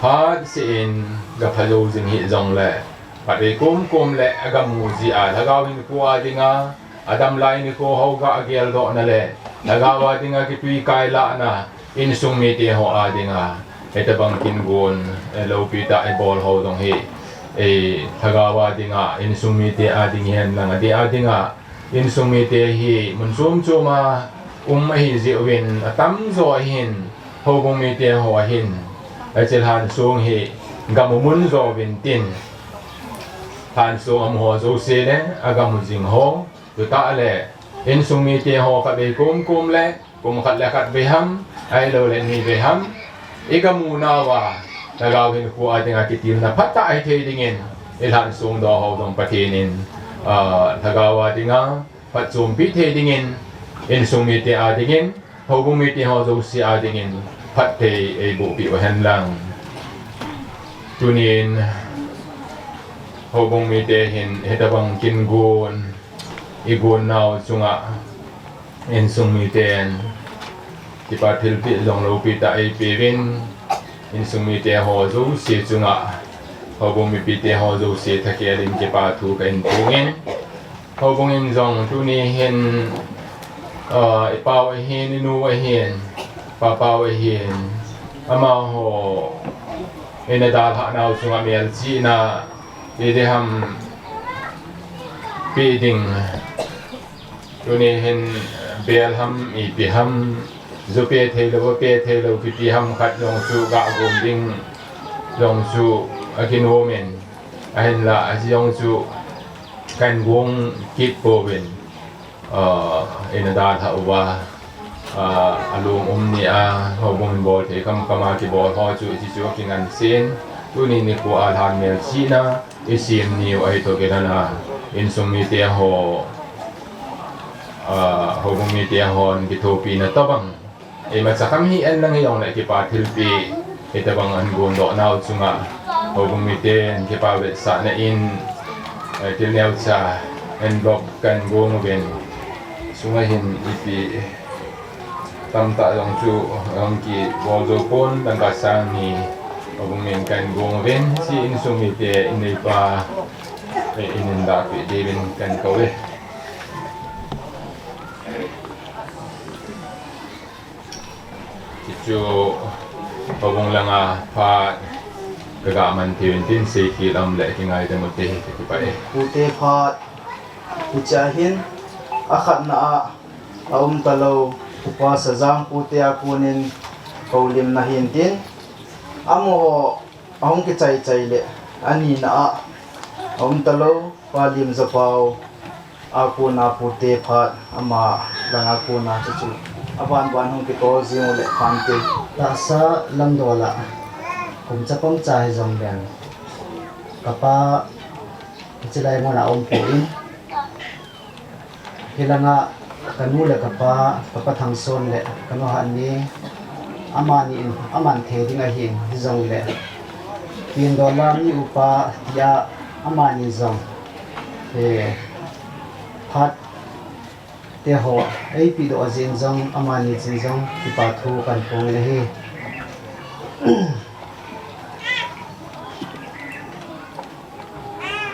C: had si in gặp phải dâu dinh hiện dòng lệ và để côm lệ agam mù gì à thagaw hin kuwa dinga adam lai ni ko hoga agel do na le thagawa dinga ki tui kai la na in sung mi te ho a dinga eta bang kin gon lo pi ta e bol ho dong he e thagawa dinga in sung mi te a ding hen lang ade a dinga in sung mi te hi mun sum chuma hi zi win atam zo hin ho bong mi te ho hin a chel han sung hi gamumun zo win tin han sung am ho zo se ne agam jing ho tu ta le in sung mi te ho ka be kum le kum khat le khat be ham ai lo le ni be ham igamu na wa tagaw hin ku a dinga kitil na phatta ai the dingin il han sung do ho dong patinin tagawa dinga phat sum pi the dingin in sung mi te a dingin ho bung mi te ho zo si a dingin phat the e bu pi wa han lang tunin ho bung mi te hin hetabang kin gun igun naw chunga in sung mi ten ti pa thil pi long lo pi ta ai pi win in sung mi te ho zo si chunga ho bung mi pi te ho zo si tha ke lim ke pa thu ka in tungin ho bung in zong tu ni hin e pau ai hin nu ai hin pa pau ai hin ama ho ina dal ha naw chunga mel chi na e de ham pi ding tu ni hin bel ham i pi ham zo pe the lo pi pi ham khat long su ga gom ding long su akin women ahin la asi long su kan gong kit po win ina da tha wa alung ni a ho bom bol the kam kama ki bol ho chu chu king an sin tu ni ko a than mel chi na isim ni ai to ke na in sum mi te ho ho bom mi te hon ki to pi na to bang e ma sakam hi an lang yong la ki pa thil pi e ta bang an gon do naw chunga ho bom mi te an ki pa ve sa na in til neu cha en block kan go mo ben sunga hin ipi tam ta yong chu yong ki bol do pon dang ka sang ni ho bom mi kan go mo ben si in sum mi te in nei pa in da pi de ben kan ko we chu pabong lang pha kaga man tin se ki lam le ki ngai de mo te ki pa e
B: pute phat uchahin akhat na talo Upa Shajang pute akunin kaulim na hintin amo ahong ki chai le ani na talo pa Limjapao akuna pute phat ama langa kuna chu aban hong ki to zing le pante
I: ta sa lamdola kum chapam chai jong ben kapa chilai mo na po in hilanga kanu le kapa thangson le kanu han ni amani in aman the dinga hin jong le tin dola mi upa ya amani jong e phat te ho ai pi do jin jong amani jin jong ki pa thu kan pong le hi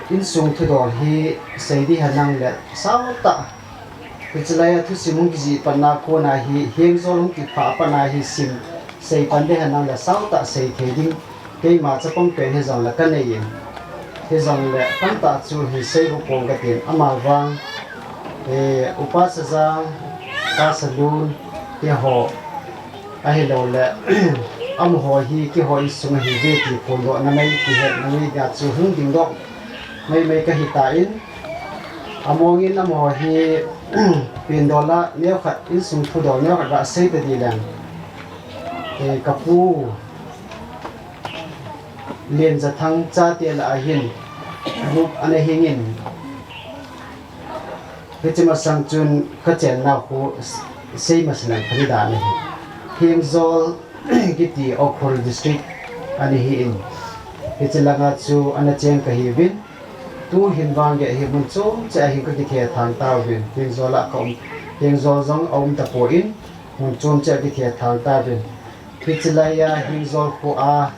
I: in sung thu dor hi sei di hanang le sao ta pichilaya thu simung ji panna ko na hi heng zolung ki pha pana hi sim sei pan de hanang le sao ta sei the ding ke ma chapam pe he jong la kan nei yin he jong le kan ta chu hi sei ru pong ka tin ama wang Upa Shajang ka salun te ho ai lo le am ho hi ki ho sung hi ve ti ko lo na mai ki he na mai ga chu hung ding dok mai ka hi ta in amongin am ho hi pin dola neo khat in sung thu do neo khat ra sei te di lan e kapu len za thang cha te la hin rup ane hingin Hechima sangchun kachen na ko sei maslan khalida ne himzol giti okhol district ani hi in hechelanga chu anacheng ka hi win tu hinwang ge hi mun chom cha hi ka ki the thang ta win himzola kom himzol jong om ta po in mun chom cha ki the thang ta win hechelaya himzol ko a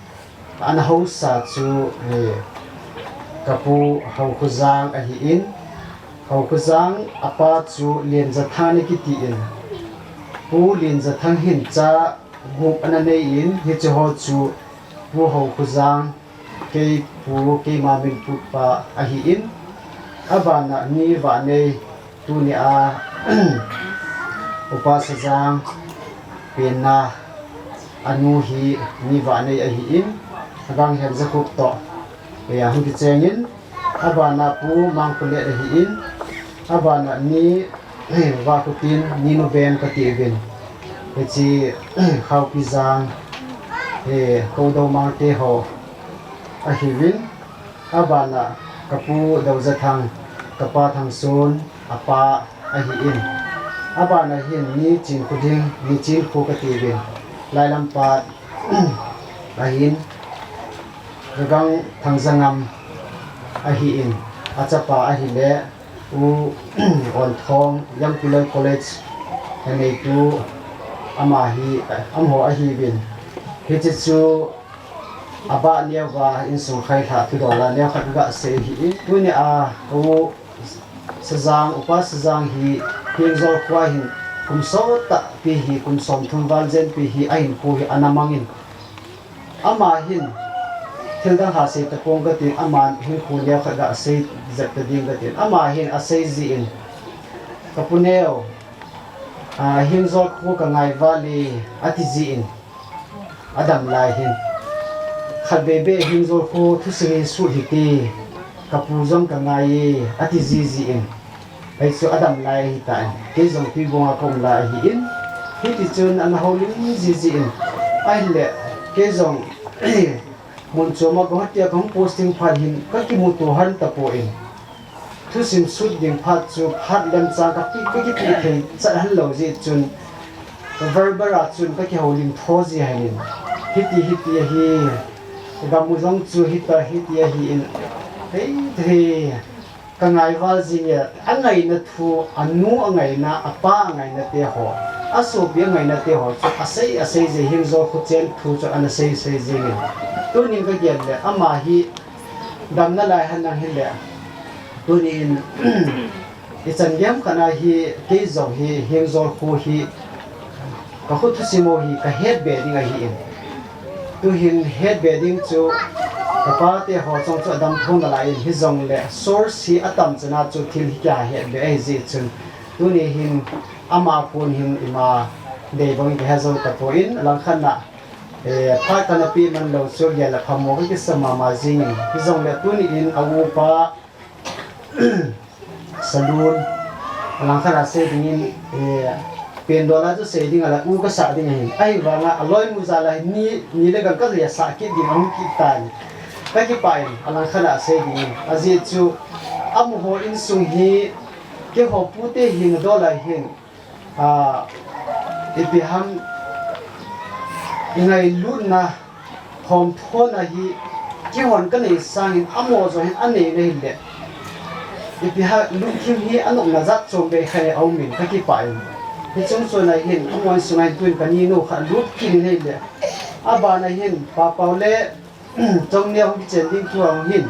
I: an hau sa chu kapu Hoikhochin a hi in Hoikhochin apa chu lien za thani ki ti in pu lien za thang hin cha gup an nei in hi chu ho chu pu Hoikhochin ke pu ke ma min pu pa a hi in abana ni va nei tu ni a Upa Shajang pena anu hi ni va nei a hi in agang hen za khup to ya hu ki chengin abana pu mang pule a hi in abana ni wa ku tin ni no ben ka ti ben he chi khau pi jang ko do mang te ho a hi win abana kapu do za thang kapa thang sun apa a hi in abana hin ni chin ku ding ni chin khu ka ti ben lai lam pa a hin gang thang zangam a hi in achapa a hi le u on thong young people college nei tu ama hi amho a hi bin hi chu aba nia wa in sung khai tha thu do la nia khat ga se hi tu ni a u Shajang Upa Shajang hi hingzol kwa hin kum so ta pi hi kum som thum wal jen pi hi a hin ku hi anamangin ama hin thildang ha se ta kong ga tin aman hin khu nia khat ga se zat ta ding ga tin ama hin a se zi in kapuneo hingzol khu ka ngai vali ati zi in adam lai hin khalbebe hingzol khu thu se su hi ti kapu zong ka ngai ati zi in ai su adam lai hi ta ke zong pi bonga kong lai hi in hi ti chun an holim zi in ai le ke zong mun choma ko hatia kong posting phal hin ka ki mu to han ta po in thu sim sut ding phat chu phat lam cha ka pi ka ki pi the cha han lo ji chun ka verbara chun ka ki holim tho ji hain hiti hi ga mu zong chu hita hiti hi in hei ka ngai wal ji ya angai na thu anu angai na apa angai na te ho aso bi angai na te ho chu asai je him zo khu chen thu chu an sei ji ni tu ni ga gen le ama hi dam na lai han na hi le tu ni in ichan yam kana hi ke zo hi him zo khu hi ka khu thu simo hi ka head bedding a hi in tu hin head bedding chu kapa te ho chong chu adam thong da lai hi zong le source hi atam chana chu thil hi kya he be ai ji chun tu ni hin ama pun hin ima de bong ke hazo ta po in lang khan na pha kana pi man lo chu ya la phamo ki sama ma jing hi zong le tu ni in awu pa salon lang khan se ding pen dola chu se ding ala u ka sa ding hin ai wa nga aloi mu za la ni le ga ka ya sa ki di mang ki tan cái bài anh khana sẽ đi azi chu amu ho in sung hi ke ho pute hin do la hin ibiham ngai luna hom thona hi ki hon ka nei sang amo zo hin ane nei le ibiha lu kim hi anok na zat chom be khai au min ka ki pai hi chung so na hin amon sungai tuin ka ni no kha lut ki nei le aba na hin pa pau le trong neo cái chuyện đi chuồng hin,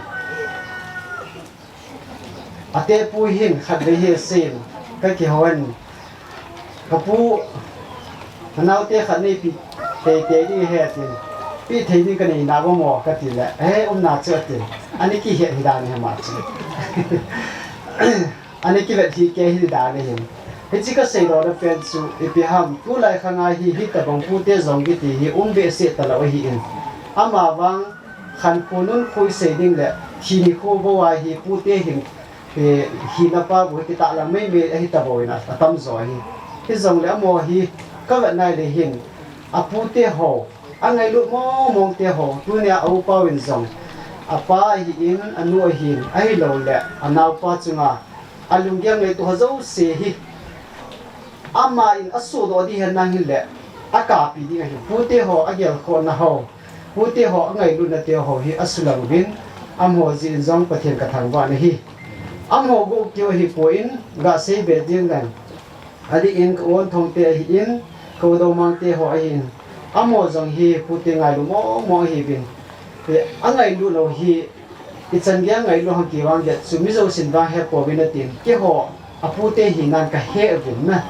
I: ate pu hin khát về hết xem cái kia hoan, cái pu, nào te khát này bị te đi hết tiền, bị thấy đi cái này nào có mỏ cái tiền lệ, nào chưa tiền, anh ấy kia hiện thì đàn này mà chứ, anh ấy kia vậy thì kia thì đàn này hin, cái chỉ có xây đó là phèn su, bị ham, tu lại khang ai hi hít tập bằng pu te giống cái thì về sẽ tập lại hi in. Ama vang khan punun khoi se ding le thi ni kho bo wa hi pu te hin hi na pa bo ti ta la mai me hi ta bo na tam zo hi zong le mo hi ka wa nai le hin a pu te ho angai lu mo mong te ho tu ne au pa win zong a pa hi in anu hin ai lo le anau pa chunga alung gyang le tu ha zo se hi ama in asu do di han nang hi le aka pi di hi pu te ho agel kho na ho pute ho ngai lu na te ho hi asulang bin am ho jin zong pathian ka thang wa na hi am ho go kyo hi poin ga sei be ding gan adi in ko on thong te hi in ko do mang te ho hi am ho zong hi pute ngai lu mo hi bin angai lu lo hi ichan dia ngai lu hang ki wang de sumi zo sin ba he po bin tin ke ho apu te hi nan ka he vin na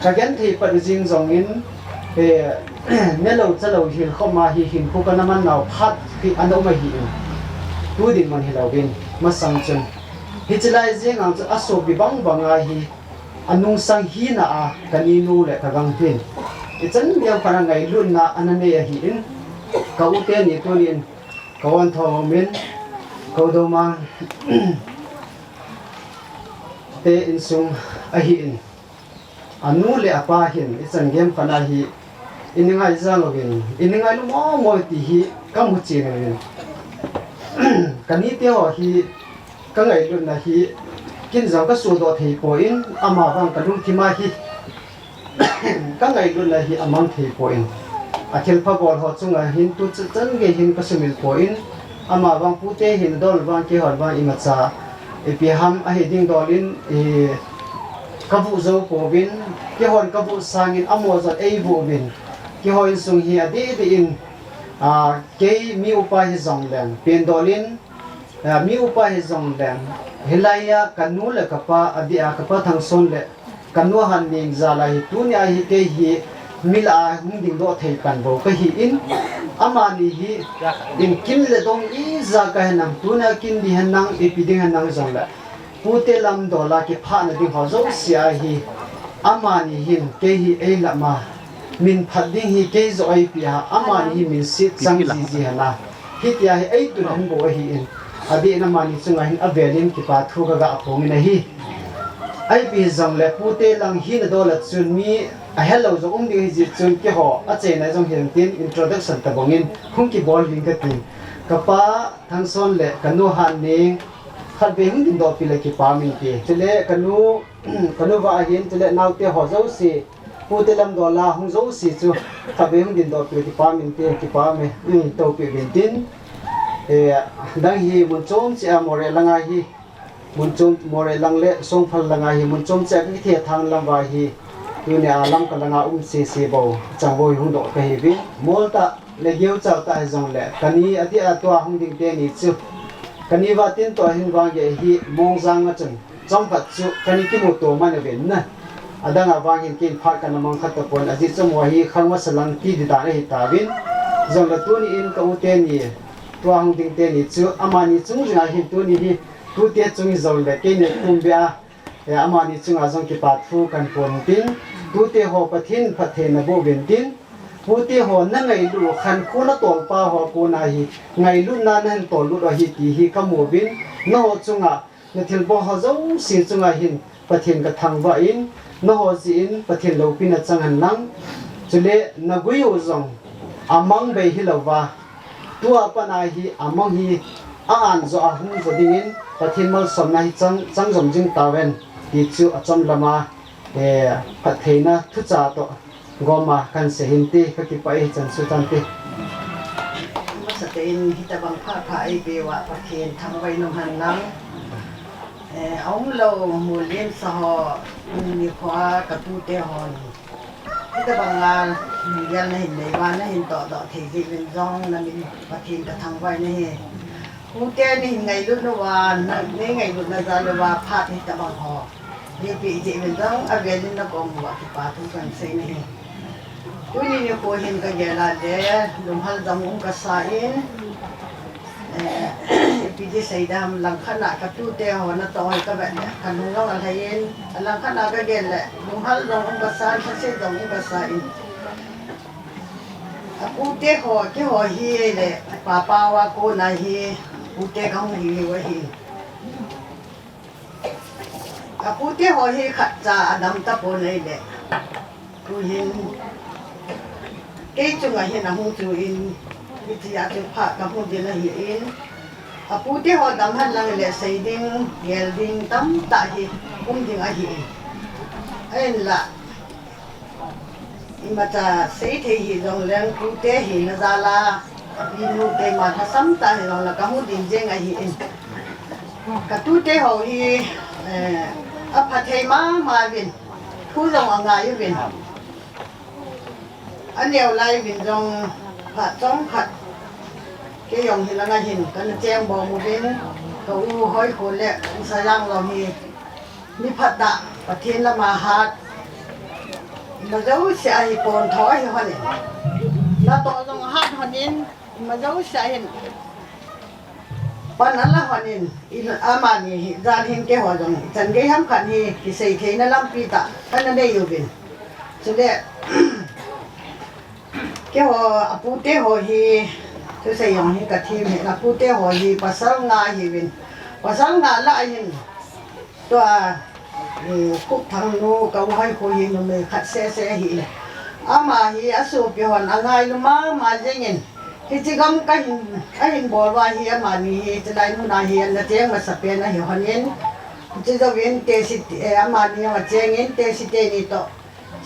I: ka gen thi pa jing zong in ne lo cha lo hil khoma hi hin khu ka naman nau phat ki ando ma hi tu din man hi lo bin ma sang chun hi chlai jing ang chu aso bi bang banga hi anung sang hi na a kani nu le ka gang pin ichan dia pa ngai lu na anane hi in ka u te ni tu nin ka wan tho min ko do mang te in sung a hi in anu le apa hin ichan gem kana hi iningai zang ogin iningai lu mo mo ti hi kam hu chi ngai kani te ho hi ka ngai lu na hi kin zang ka su do thei po in ama bang ka lung thi ma hi ka ngai lu na hi amang thei po in akhil pha bol ho chunga hin tu chan ge hin ka sumil po in ama bang pu te hin dol bang ki hor bang ima cha pi ham a he ding dolin ka bu zo po bin ki hon ka bu sangin amo zat ei bu bin ki hoi sung hi adi de in ke mi upa hi zong len pen dolin mi upa hi zong len hilaya kanu le kapa adi a kapa thang son le kanu han ning za la hi tu nya hi ke hi mila hung ding do thei kan bo ka hi in amani hi in kin le dong i za ka hanam tu na kin di hanang epiding hanang zong la pute lam do la ki pha na ding ho zo sia hi amani hin ke hi ei la ma min phat ding hi ke zo ai pi ha amani hi min sit sang ji ji hana hi tia hi ei tu han bo hi in adi na mani chunga hin avelin ki pa thu ga apong na hi ai pi zong le pute lang hi na do la chun mi a hello zo ding hi ji chun ki ho a che na jong hin tin introduction ta bongin khung ki bol ling ka tin ka pa thang son le kanu han ning khat be hung ding do pi le ki pa min ti chele kanu wa hin chele nau te ho zo si pute lam do la hung zo si chu khat be hung ding do pi ki pa min ti ki pa me to pi bin tin dang hi mun chom che amore langa hi mun chom more lang le song phal langa hi mun chom che ki the thang lam wa hi tu ne alam ka langa se bo chang bo hung do ka hi bi mol ta le geu chau ta zong le kani ati a to hung ding te ni chu kani wa tin to hin wang ge hi mong jang a chun chong phat chu kani ki mo to man ve na adanga wang hin kin phat kan mang khat ta pon aji chom wa hi khang wa salang ti di ta hi ta bin zong la tu ni in ka u te ni to hung ding te ni chu amani chung ja hin tu ni hi tu te chung zong le ke ne kum bia amani chung a zong ki pa thu kan pon tin tu te ho pathin phathe na bo ben tin pu te ho na ngai lu khan khu na tol pa ho ko na hi ngai lu na nan tol lu hi ti hi ka mo bin no ho chunga na thil bo ho zo si chunga hin pathin ka thang ba in no ho si in pathin lo pin na chang han nang chule na gui u zong amang be hi lo wa tu apa na hi amang hi an zo a hung zo ding in pathin mal som na hi chang zom jing tawen ti chu acham lama patheina thu cha to goma kan se hinti ka ki pai chan su chan ti
J: masatin hita bang pha ai be wa pathen thang vai no han nang ong lo mu lim sa ho ni khwa ka tu te ho hita bang ngal yan na hin nei wa na hin to do thei ji bin jong na min pathen ka thang vai ne he ku te ni ngai lu no wa na ne ngai lu na za le wa pha hita bang ho ni pi ji bin jong a ve lin na gom wa ki pa tu kan se ne tu ni ko hin ka ge la de lum hal jam ka sa in pi ji sai dam lang khana ka tu te ho na to ka ba kan nu lo al hayin lang khana ka ge le lum hal jam ka sa se jam ka sa in ku te ho ke ho hi le pa pa wa ko na hi ku te ka hu hi wa hi ku te ho hi khat cha adam ta po nei le ku hin cái chung là hiện là hung chu in cái gì à chu pha cái hung gì là hiện à pu te ho dam han lang le sei ding gel ding tam ta hi hung ding a hi ai là ima ta sei the hi dong leng pu te hi na za la inu te ma tha sam ta hi dong la ka hung ding jeng a hi in ka tu te ho hi Aphat thei ma vin thu dong anga yu vin anh nhiều lai vin dong phat chong phat cái dòng thì là ngay hình cái nó chen bò một bên cậu hoi khôn lẹ sa giang rồi mi phát tạ và thiên là mà hạt mà dấu sẽ còn thói thì hoa này là tọa dòng hạt hoa nên mà dấu sẽ hình ban là hoa nên amani ra hình cái hoa dòng chân cái hâm khẩn thì xây thế nó làm pi tạ cái nó đâyอยู่bên cho nên cái hoa apu te hoa thì tôi xây dòng thì cả team là apu te hoa thì pasal nga thì bên pasal nga lại hìnhตัวคุกทางโน้ก็ให้คุยนู่นเลยขัดเสียหีอามาฮีอาสูบยอนอ่างไงลุมาเจงินที่จริงก็เห็นบอกว่าฮีอามานี่จะได้นู่นฮีนั่นเจ้ามาสับเปลี่ยนฮีฮันยินจะจะเวียนเตสิอามานี่ว่าเจงินเตสิเตนี่โต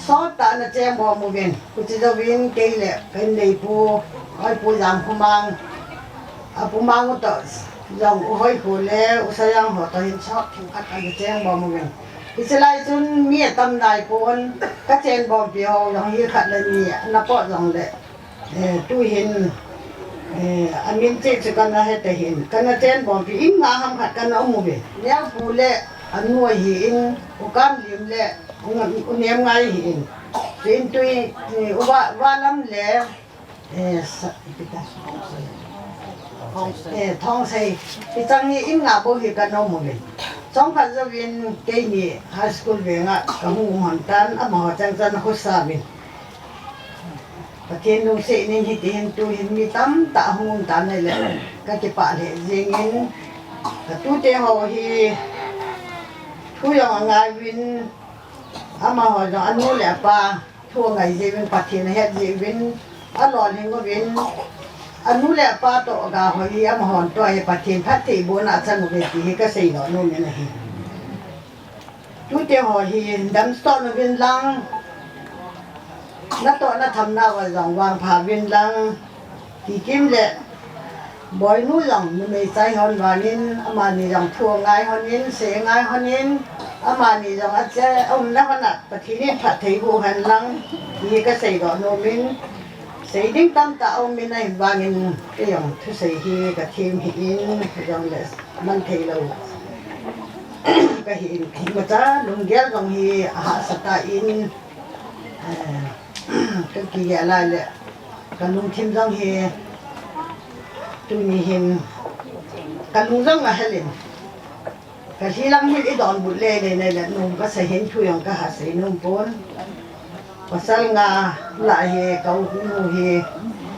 J: สอดตานั่นเจ้าบอกมูเวียนกูจะเวียนเกลี่ยเป็นเลยปูไอ้ปูยามปูมังปูมังก็โตยังห้อยหัวแล้วอุษยังหัวตัวเห็นชอบถึงขัดกันเจ้าบอกมูเวียนอิสราเอลจนมีตำนายปนก็เจนบอมเปียวอย่างนี้ขัดเลยนี่นับปอดอย่างเลยตู้เห็นอันนี้เจ๊จะกันนะให้แต่เห็นกันเจนบอมเปียวอินงาทำขัดกันเอาหมู่เบเนี่ยปูเล่อันนัวหินอุกามลิมเล่อุเนียมไงหินเป็นตุยว่าน้ำเล่ท้องใส่ที่จังนี้อินงาบ่เห็นกันเอาหมู่เบสองพันจะเป็นเกนี่ไฮสคูลเวงอ่ะกับหูหันตันอ่ะมาจังจันหุสาบินประเทศนุ่งเสนิหิตเห็นตัวเห็นมีตั้มตาหูตันนี่แหละก็จะปะเลยเจงินกับตู้เตหอฮีทุยองไงวินอ่ะมาหอจังอันนู้นแหละปาทั่วไงเจวินประเทศเฮ็ดเจวินอ่ะหลอนเห็นก็วินอันนู้นแหละป้าโตกาหอยยามหอนตัวไอ้ปะเทียนพัดที่บัวนาสนุกเลยที่ก็ใส่หล่อนู่นนี่นะฮีทุกเจ้าหอยดำสตอนวินลังนักต่อนักทำหน้าว่าจังวางผ่าวินลังที่กิมเละบ่อยนู้นจังมันไม่ใจหอนวานินอามานี่จังทั่วไงหอนินเสียไงหอนินอามานี่จังอาจจะเอาหน้าขนาดปะทีนี้ผัดที่บัวหันลังที่ก็ใส่หล่อนู่นมินxây dựng tâm tạo mình này vàng in cái dòng thứ xây hi cả thêm hiện dòng là mang thầy lâu cái hiện mà cha lùng ghé dòng hi hạ sát in cái kỳ lại là cái lùng thêm dòng hi tụi mình hiện cái lùng dòng là hay lên cái khi lăng hi cái đòn bụt lê này là nung cái xây hiện thui dòng cái hạ xây nung bốn pasal nga lại he kau nu he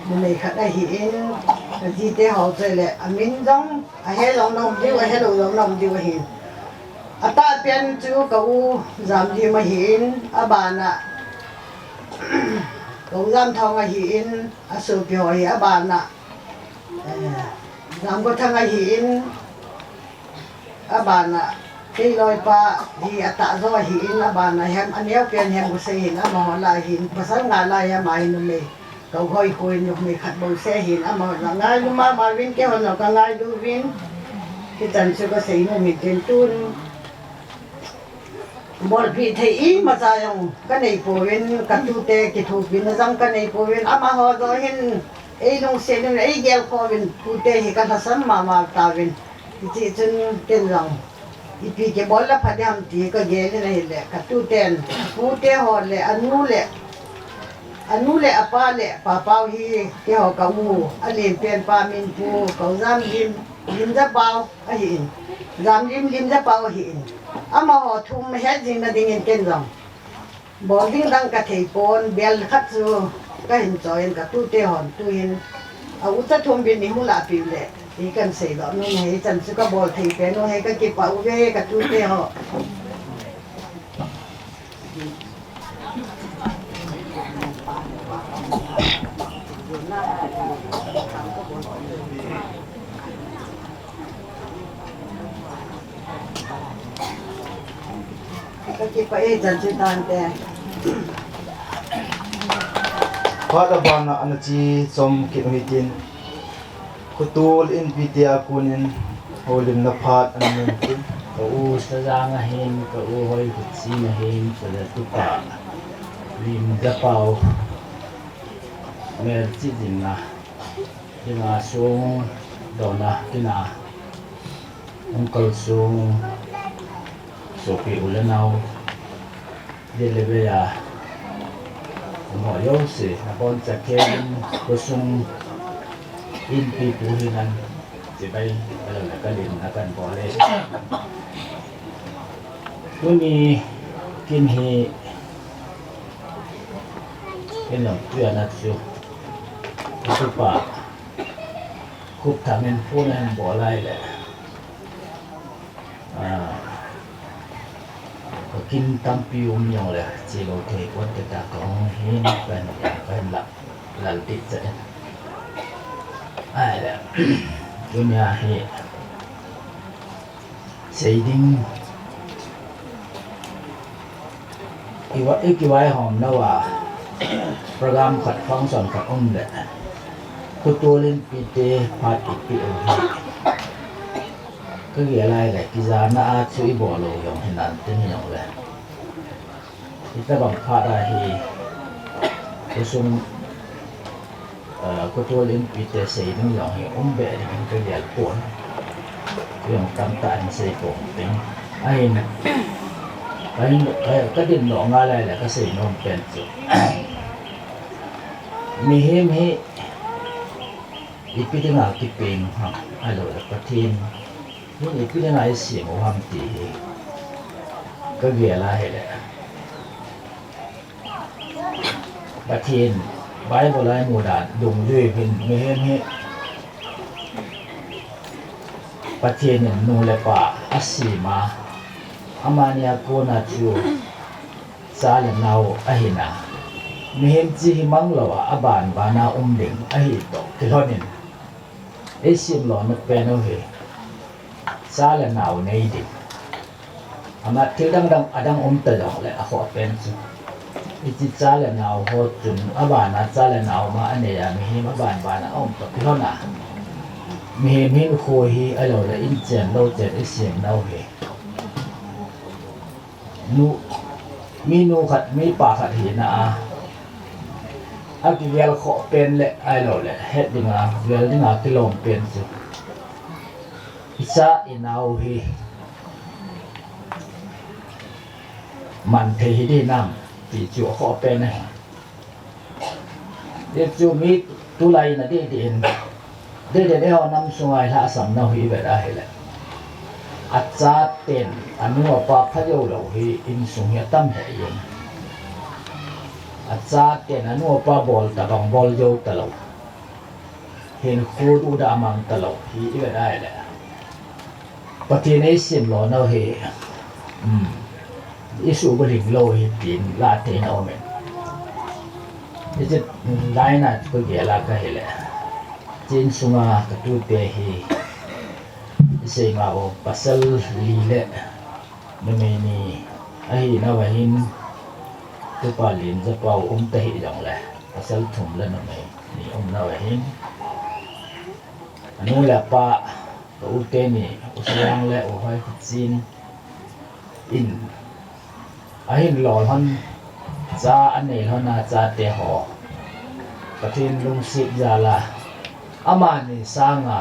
J: mun khat ai hi en ji te ho che le amin jong a he long nom diu a he lo long nom diu hi ata pian chu kau zam di ma hin abana kau zam thong a hin a su pi ho hi abana zam ko thang a hin abana cái loài pa thì tạ do hiện là bà này hem anh éo tiền hem của xe hiện là mà họ lại hiện và sáng ngày lại em ai nó mày cậu hơi khôi nhục mày khát bầu xe hiện mà là ngay lúc mà viên cái họ nào cả ngay đu viên cái trận chưa có xảy nó mình tiền tuôn một vị thầy mà sao không cái này phổ biến cái tu tê cái thủ viên nó rằng cái này phổ biến mà họ rồi hiện ấy nông xe nó ấy gel phổ biến tu tê thì cái thằng mà ta viên thì chỉ chân tiền lòngอีพีเก็บบอลแล้วพัดยามตีก็เย็นนี่แหละกับตู้เต้นผู้เต้หอดแหละอันนู้นแหละอาป้าแหละป้าเป้าฮีเต้หอกับมูอันเลี้ยงเป็นปลามินปูเขาจำลิมจะเปล่าอันหินจำลิมจะเปล่าหินอามาหอทุ่มเฮ็ดจริงนะดิ่งเก่งจังบอลดิ่งดังกระเทยปนเบลคัดซูก็เห็นจอยกับตู้เต้หอนตู้เห็นเอาอุตส่าห์ทุ่มเป็นนิหุลาปิวแหละอีกันเสียดอกนู่นให้จันสุกบอลที่เป็นนู่นให้ก็เก็บเอาไว้กับตู้เตี้ยห่อก็เก็บไปจันสุตานแต่
B: พอตะบานอันจีสมกิจวิจินkutul in pitia kunin holim na phat an men tin
K: ka u sajang hain ka u Hoikhochin hain pada tupa Limjapao mer chi din na Lhansong Dona Kingon Uncle Sung Sopi Ulanau Delebea Molhoi si Napon Caken Kusung Inpi Puhinan Sibay alam na kalin akan boleh Kuni kinhi Ilang tuyanat siyo Ito pa Kup tamin punan bolay le Kin tampi yung le Silo te kwan te takong hin Kan laltit sa Ay le Dunia hi Seiding Ikiwai hom na wa program khat function khat le Kutulin pite pat ipi ohi Kaya le kiza na at sui bolo yung hinantin yung le Ita bang para hi Kusung Kutulin pite seiding yung hi umbe Dengan kaya pun Yung tamtaan sa ipong Ay Kadin no ngalay le kasi nom penso Mihim hi Ipili nga kiping Alo le patin Ipili nga isim uham tihi Kagiyala hele Patin Bible ay mudan Dung luipin mihim hi Patin nule pa Asima Amania kona chu Sala nao ahina Mihim chi himang lawa aban bana umding ahito Tilonin Esim lo na peno he Sala nao neidi Amat tildang adang umtadang le ako penso Iti sala nao hotun abana sala nao maaneya Mihim aban bana umto Tilona Mihim hin kohi alo le inchen lo chen esim nao he Minu khat mi pa khat hi na Vel kho pen le ai lo le het dinga vel dinga kilom pen su Isa inau hi Man the hi di nam Ti chu kho pen ne De chu mi tu lai na di din De ho nam sungai la sam na hi ve da hi le Atsa ten anu apa phayo lo hi in sung ya tam he yin Atsa ten anu apa bol ta bang bol yo ta lo Hin khu du da mang ta lo hi iwe dai le Pati nei sim lo no hi Isu bering lo hi tin la te na omen Ijit lai na ko ge la ka hi le Jin sunga ka tu te hi Say nga o pasal lile Namini Ahi na wahin Tupa Limjapao tahi jang le Pasal thumla namay Ni na wahin Anu la pa Kaute ni Usayang le o Hoikhochin In Ahin lol hon Sa anil hon na sa te ho Patin lungsip jala Amani sa nga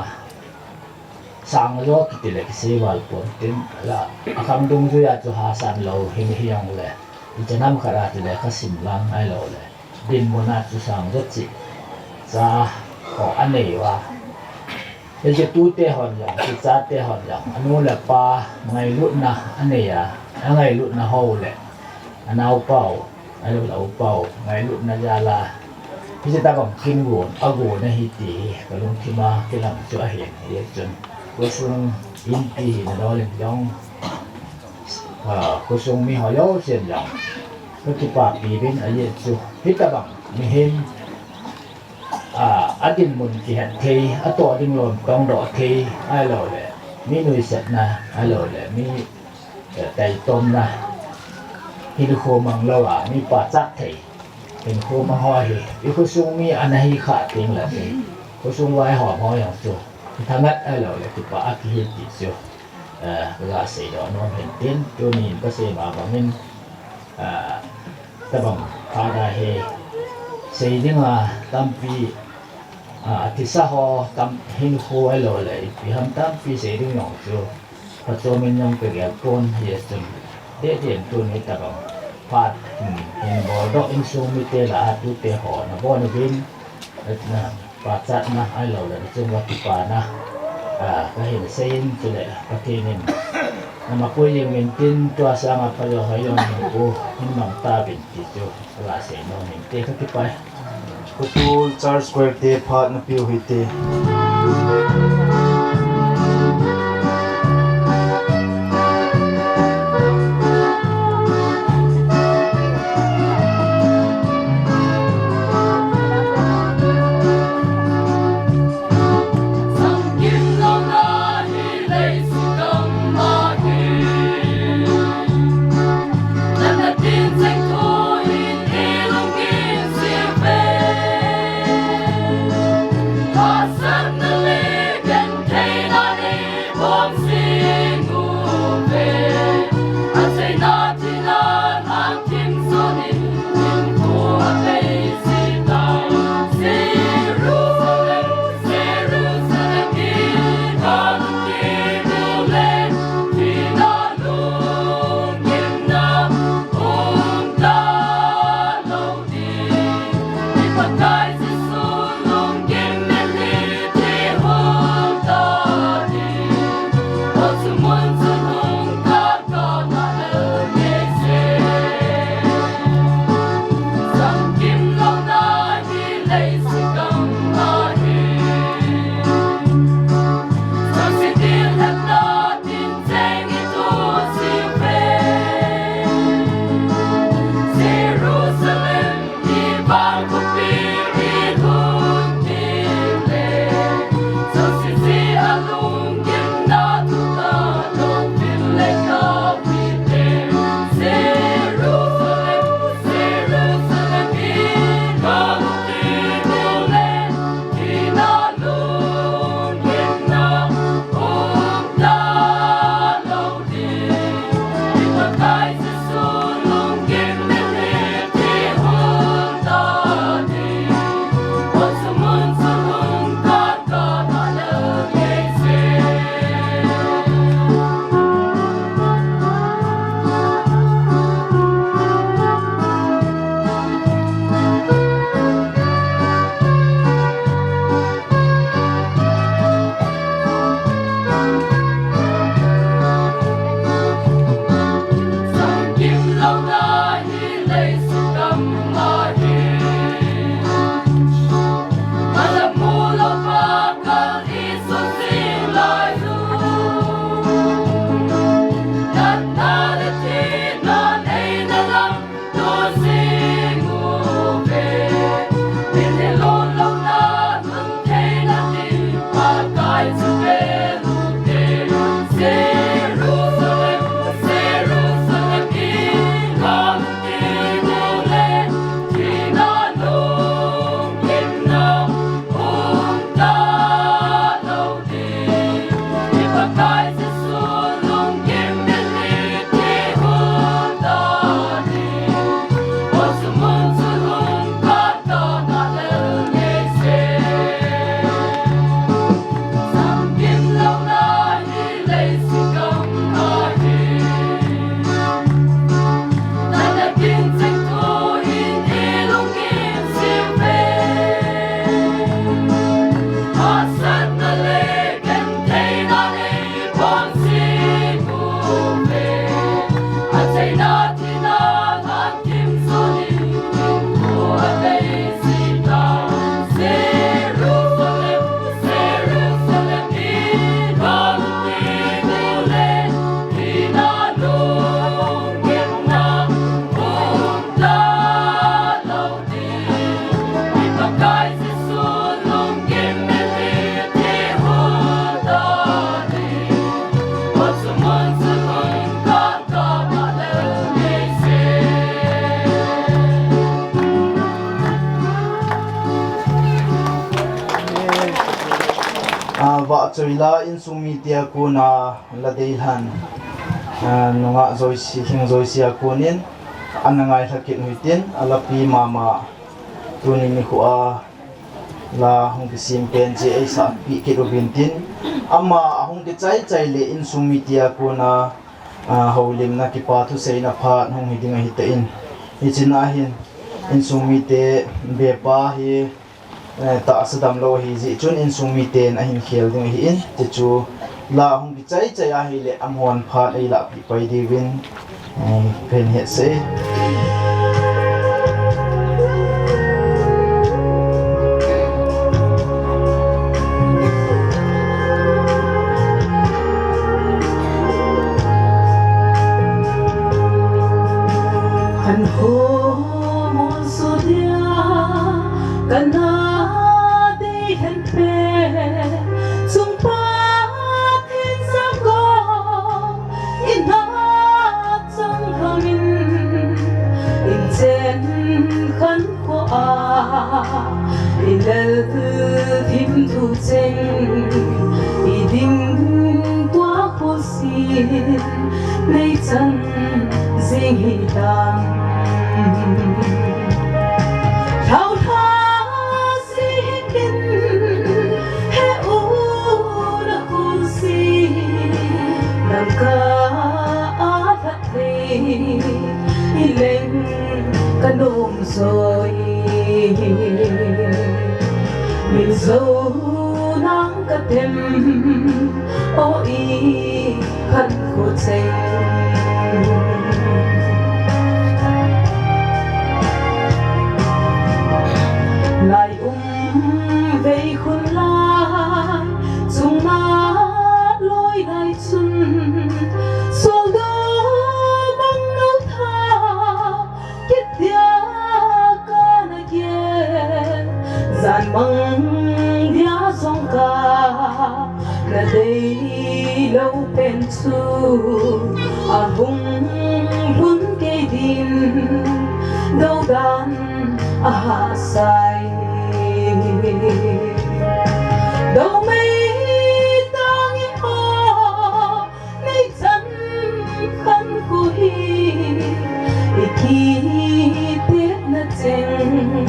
K: Sang lo kitile kisiwal pon tin la akam dung ju ya chu hasan lo hing hiang le ijanam khara tile khasim lang ai lo le din mona chu sang jo chi sa ko anei wa je tu te hon yang chi cha te hon yang anu le pa ngai lut na anei ya ngai lut na ho le anau pau ai lo pau ngai lut na ja la Isi ta bang kin won ago na hiti kalung kima kilang chu a hian ye chun Kusung inti na dolin yung Kusung mi hoyo siya yung Kutipa pibin ayit su Hitabang mihim Adin mun kihat kay Ato ading lon kong do kay Alo le Mi nuisat na Alo le mi Tay tom na Hinuko mang lawa Mi patak kay Hinuko mang hohi Ikusung mi anahi ka ting la kay Kusung wai ho mo yung su Thangat alo le tipa akihit isyo Kasi do non hentin Tunin kasi mabamin Tabang para he Say di nga tampi thì sao họ tâm hình khô hay lỗi lại vì ham tâm vì sẽ đứng nhỏ chưa và cho mình nhung cái ghép con hiện chung để tiền tuần hết tập phát hình bỏ đó in số mi tê là tu tê họ nó bỏ nó bên na phát sát na ai lỗi là chung vào tụi bà na cái hình xây cho lại cái kia nên mà cuối cùng mình tin cho sang mà phải rồi mình cô hình mong ta bình thì cho là sẽ nó mình tê cái bài
B: Kutu Charles Square te phat na piu hi te vợ chơi la in sumi tia kuna la dei han nunga zoi si hing zoi sia kunin anangai thakin huitin alapi mama tuni mi khuwa la hong ki sim pen je ai sa pi ki robin tin ama hong ki chai chai le in sumi tia ko na holim na ki pa thu sei na phat hong hi dinga hi te in hi china hin in sumi te be pa hi ta sadam lo hi ji chun in sumi ten a hin khel dinga hi in te chu la hong ki chai chai a hi le amon phat ai la pi pai di win pen he se
A: Thempu cheng i ding tua ko sin nei chan zing hi dam thao tha si kin he u na ko si nam ka Aphat i leng kanom rồi mình dâu nắng cất thêm ôi khăn khô chênh lại về khuôn lai dùng mát lối lại xuân xuân đó băng nấu tha kết tia ca na kia dàn măng dia song ca là đây lâu bên su à vùng vun cây din đâu đàn à sai đâu mấy ta nghĩ ho mấy chân khăn của hi khi tiếc na chênh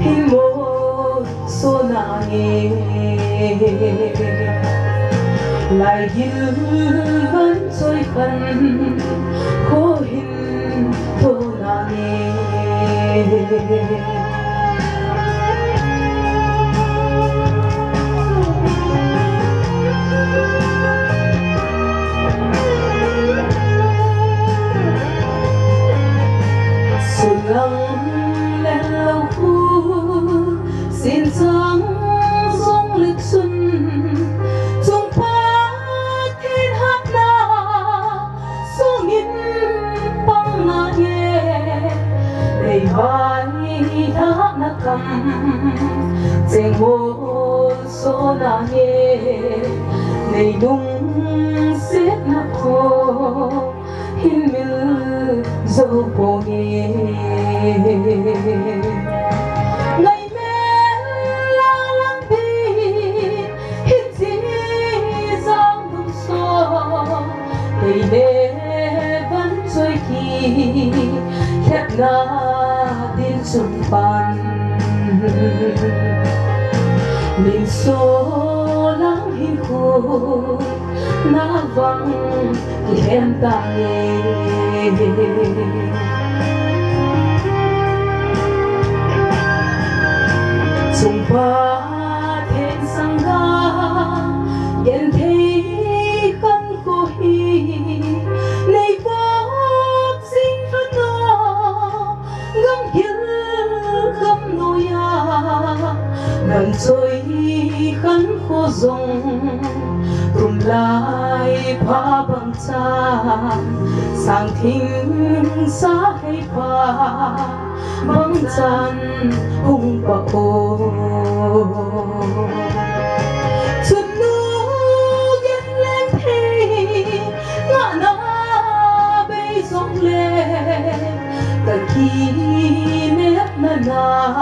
A: hi mô số na nghe lại dư vẫn trôi khăn khô hình thô na nghe xuân lăng lên lâu khu xin sáng dung lịch xuân chung phá thiên hát na số nghìn băng na nhẹ đầy vai thác na cầm dành một số na nhẹ đầy đúng xếp na khô hin mil dâu bồ nghề ngày mẹ la lăng đi hít chi giang đông xô đầy đê vẫn trôi kỳ khép na tin xuân pan mình số lắng hin khô na vắng thì em ta nghe chung qua thiên sang ga yên thấy khăn cô hi này vóc sinh thân nó gấm hiến gấm nôi gần trôi khăn khô rồng cùng lại phá bằng cha sang thinh xa hay phá bằng chan hung bạc ô xuân nu ghét lên thế ngã na bay rong lên cả khi nét na na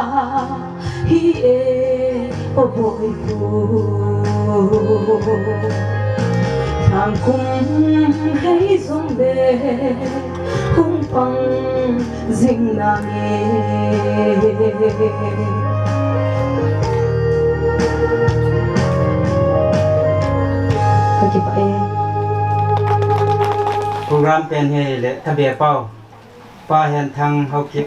A: hi e ô bội thang cung hay rong bê hung phăng dinh na nghe ที่ไป
G: โปรแกรมเป็นให้และทะเบียเป้าป้าเห็นทางเขาคิด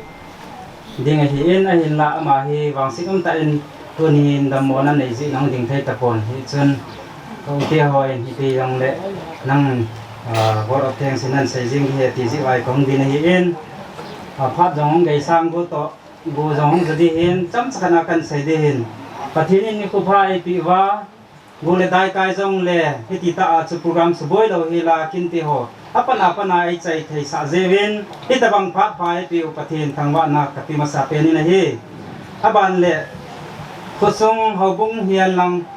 G: ดิ่งไอ้ที่ไอ้เห็นละมาให้วางสิ่งต่างๆตัวนี้ดำมนั้นในสิ่งนั้นดิ่งไทยตะปนที่จนเขาเที่ยวหอยที่ยังเละนั่งบอดแทงสินั้นใส่สิ่งที่ที่สิไว้ของดินให้เห็นพัดจงไก่สร้างกูต่อกูจงจะได้เห็นจำสักนากันใส่ได้เห็นประเทศนี้กูพายปีว่ากูเลยได้กายจงเละที่ติดตาจุดโปรแกรมสบายเราเฮลากินที่หัวapa na ay chay kay sa zewin ita bang pa pi upatin thangwa na kapima sa peni na hi aban le khusung hobung hian lang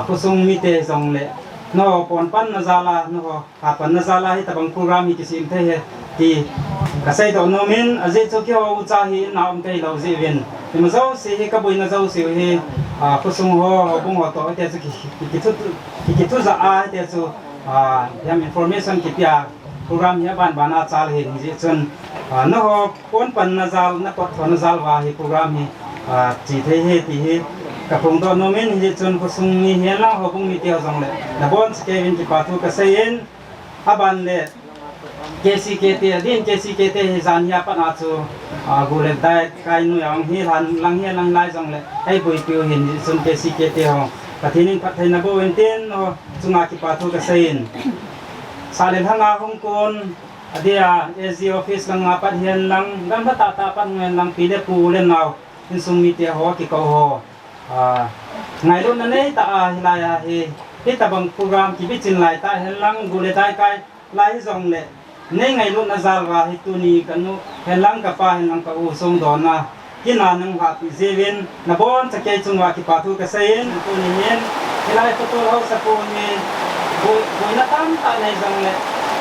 G: khusung mite jong le no pon pan na zala no kapan na zala ita bang program hi kisim the he ti kasai do no min aje chokyo ucha hi naum kai lo zewin ima zo se hi ka boina zo se hi khusung hobung ho to te ki tu za a te chu yang information kita program ya ban bana chal hin ji chun na ho pon pan nazal na pot nazal wa hi program hi chi the he ti hi ka phong do no men hi chun ko sung ni he la ho bung mi te jong le na bon ke win ki patu ka sayin aban le KCKT din KCKT hi zan ya pa na chu gule dai kai nu yang hi lang lai jong le ai boi piu hin ji chun KCKT ho patinin patay na bo enten no chunga ki pathu ka sain salen hanga hong kon adia SG office lang apat hian lang gam ta pan ngen lang pile pu len naw in sumi te ho ki ko ho ngai lo na nei ta hilaya hi ta bang program ki bichin lai ta hian lang gule dai kai lai jong le nei ngai lo na zal wa hi tu ni kanu hian lang ka pa hian lang ka u song don na kina nang ha pi zevin na bon sa kay chungwa ki pathu ka sayin tu ni yen hilai ko to ho sa ko ni bo na tam ta nei jong le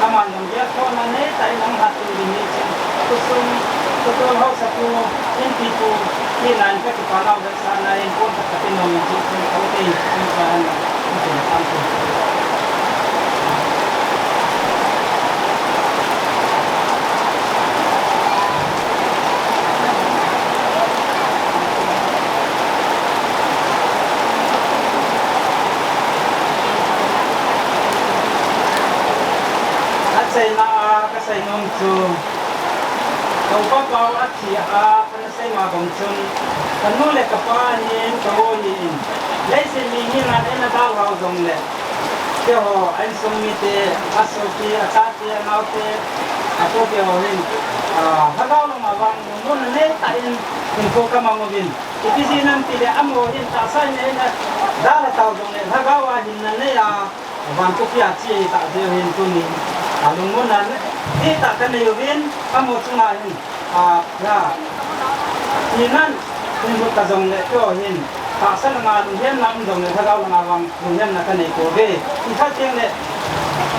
G: aman nang ya ko na nei tai nang ha tu ni ko sum ko to ho sa ko in pi ko kina ka ki pa na da sa na in ko ta ka tin no mi ji ko te ni ka na ko na tam ko say na kasay nung chu kau pa pau at siya kana say mabang chun kanu le kapanin kau yin lay sin mingi na na daw raw dong le kyo an sumite asoki atati naute ato kyo hin hagaw lang mabang nun ne tain ko ka mangobin itisinan tile amo hin ta sai ne na dala taw dong le hagaw hin na ne ya van ko pia chi ta de hin tu ni alung mo nan di tak kan yubin kamu cungahin ya inan ini ka jong le ko hin ta san nga lung hen nam jong le thagaw nga wang lung hen na kan nei ko be i tha teng le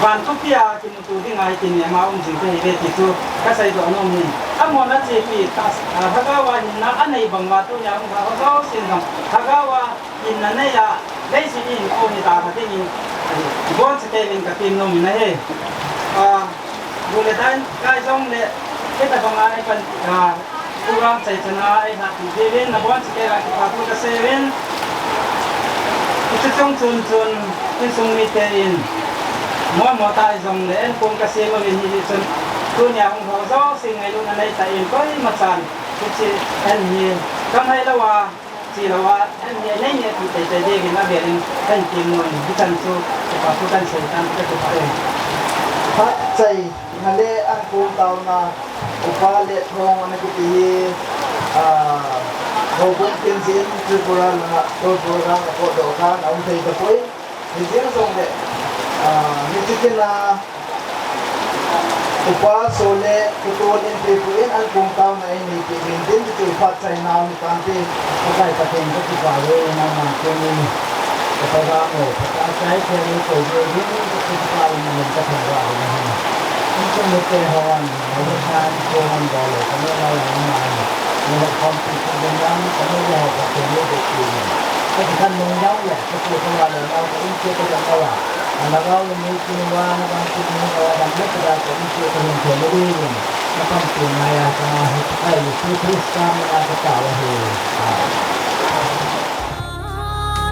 G: van ko pia ki mu tu ding ai tin ya ma jing te be ti tu ka sai do no ni amo na che pi ta thagaw hin na anei bang ma tu ya nga ho sin dong thagaw hin na ne ya dei si in ko ni ta ka ti ni bon se ke ling ka tin no mi na he boleh dan kai jong le kita bangai pan program sai chana ai na devin na bon sekera ki patu ka seven itu jong chun in sung mi te in mo ta jong le en pon ka se lo ni hi chun dunia hong ho zo sing ai lu na nei ta in koi ma chan ku chi en hi kam hai lawa chi lawa en ni nei ni ti te te de gi na be in kan ti mo ni chan chu pa tu kan se tan ka tu pa
B: พัดใจนั่นแหละอันคูณเตานาอุปาเลทองอันนี้ก็ที่เราบุกเป็นสิ่งที่โบราณนะตัวโบราณก็โดดกันเอาใจกับปุ้ยมีเสียงส่งเลยมีที่เป็นอุปาโซเล่ตัวนี้เป็นปุ้ยอันคูณเตาในนี้เป็นสิ่งที่พัดใจน้ำมีการที่เขาใส่ประเทศก็ที่ว่าเลยน้ำมันตัวนี้ก็ต้องรับเลยการใช้เทคโนโลยีตัวนี้ก็คือการมันจะทำว่าอะไรนะนี่ก็มีเทคโนโลยีในการโกงบอลเลยก็ไม่ได้อะไรมากมีคอมพิวเตอร์เป็นยังก็ไม่ได้กับเทคโนโลยีก็ที่ท่านลงย้ำแหละก็คือของเราเราก็อินเชื่อกันว่าแล้วเรามีคุณว่าบางทีมีว่าบางเรื่องก็จะอินเชื่อกันเทคโนโลยีแล้วก็เป็นนายการให้ผู้ที่สร้างอาณาจักรว่าเฮ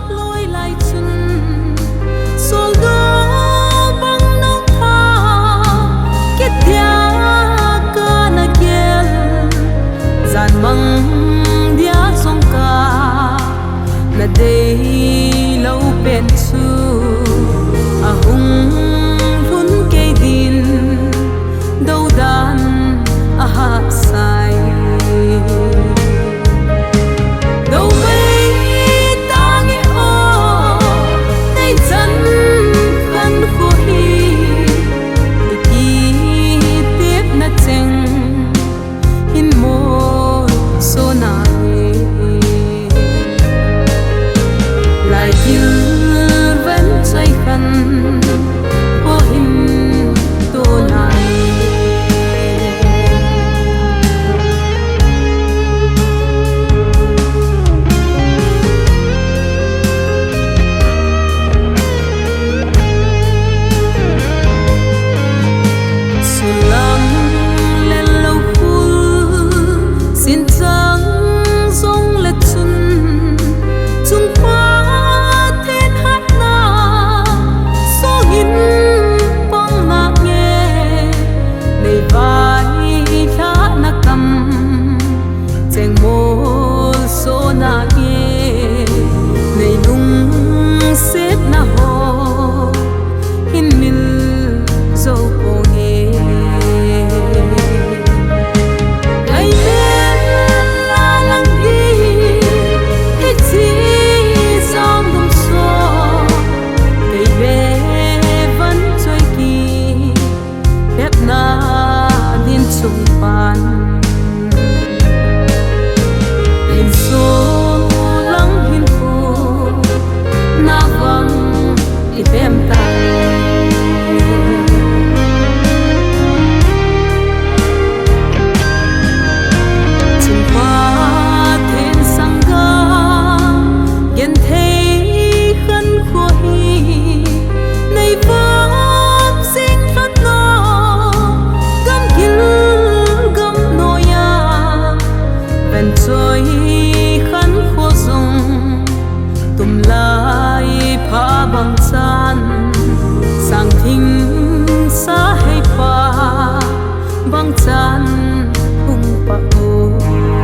L: lối lại chân sol đó
A: bang chan hung pa o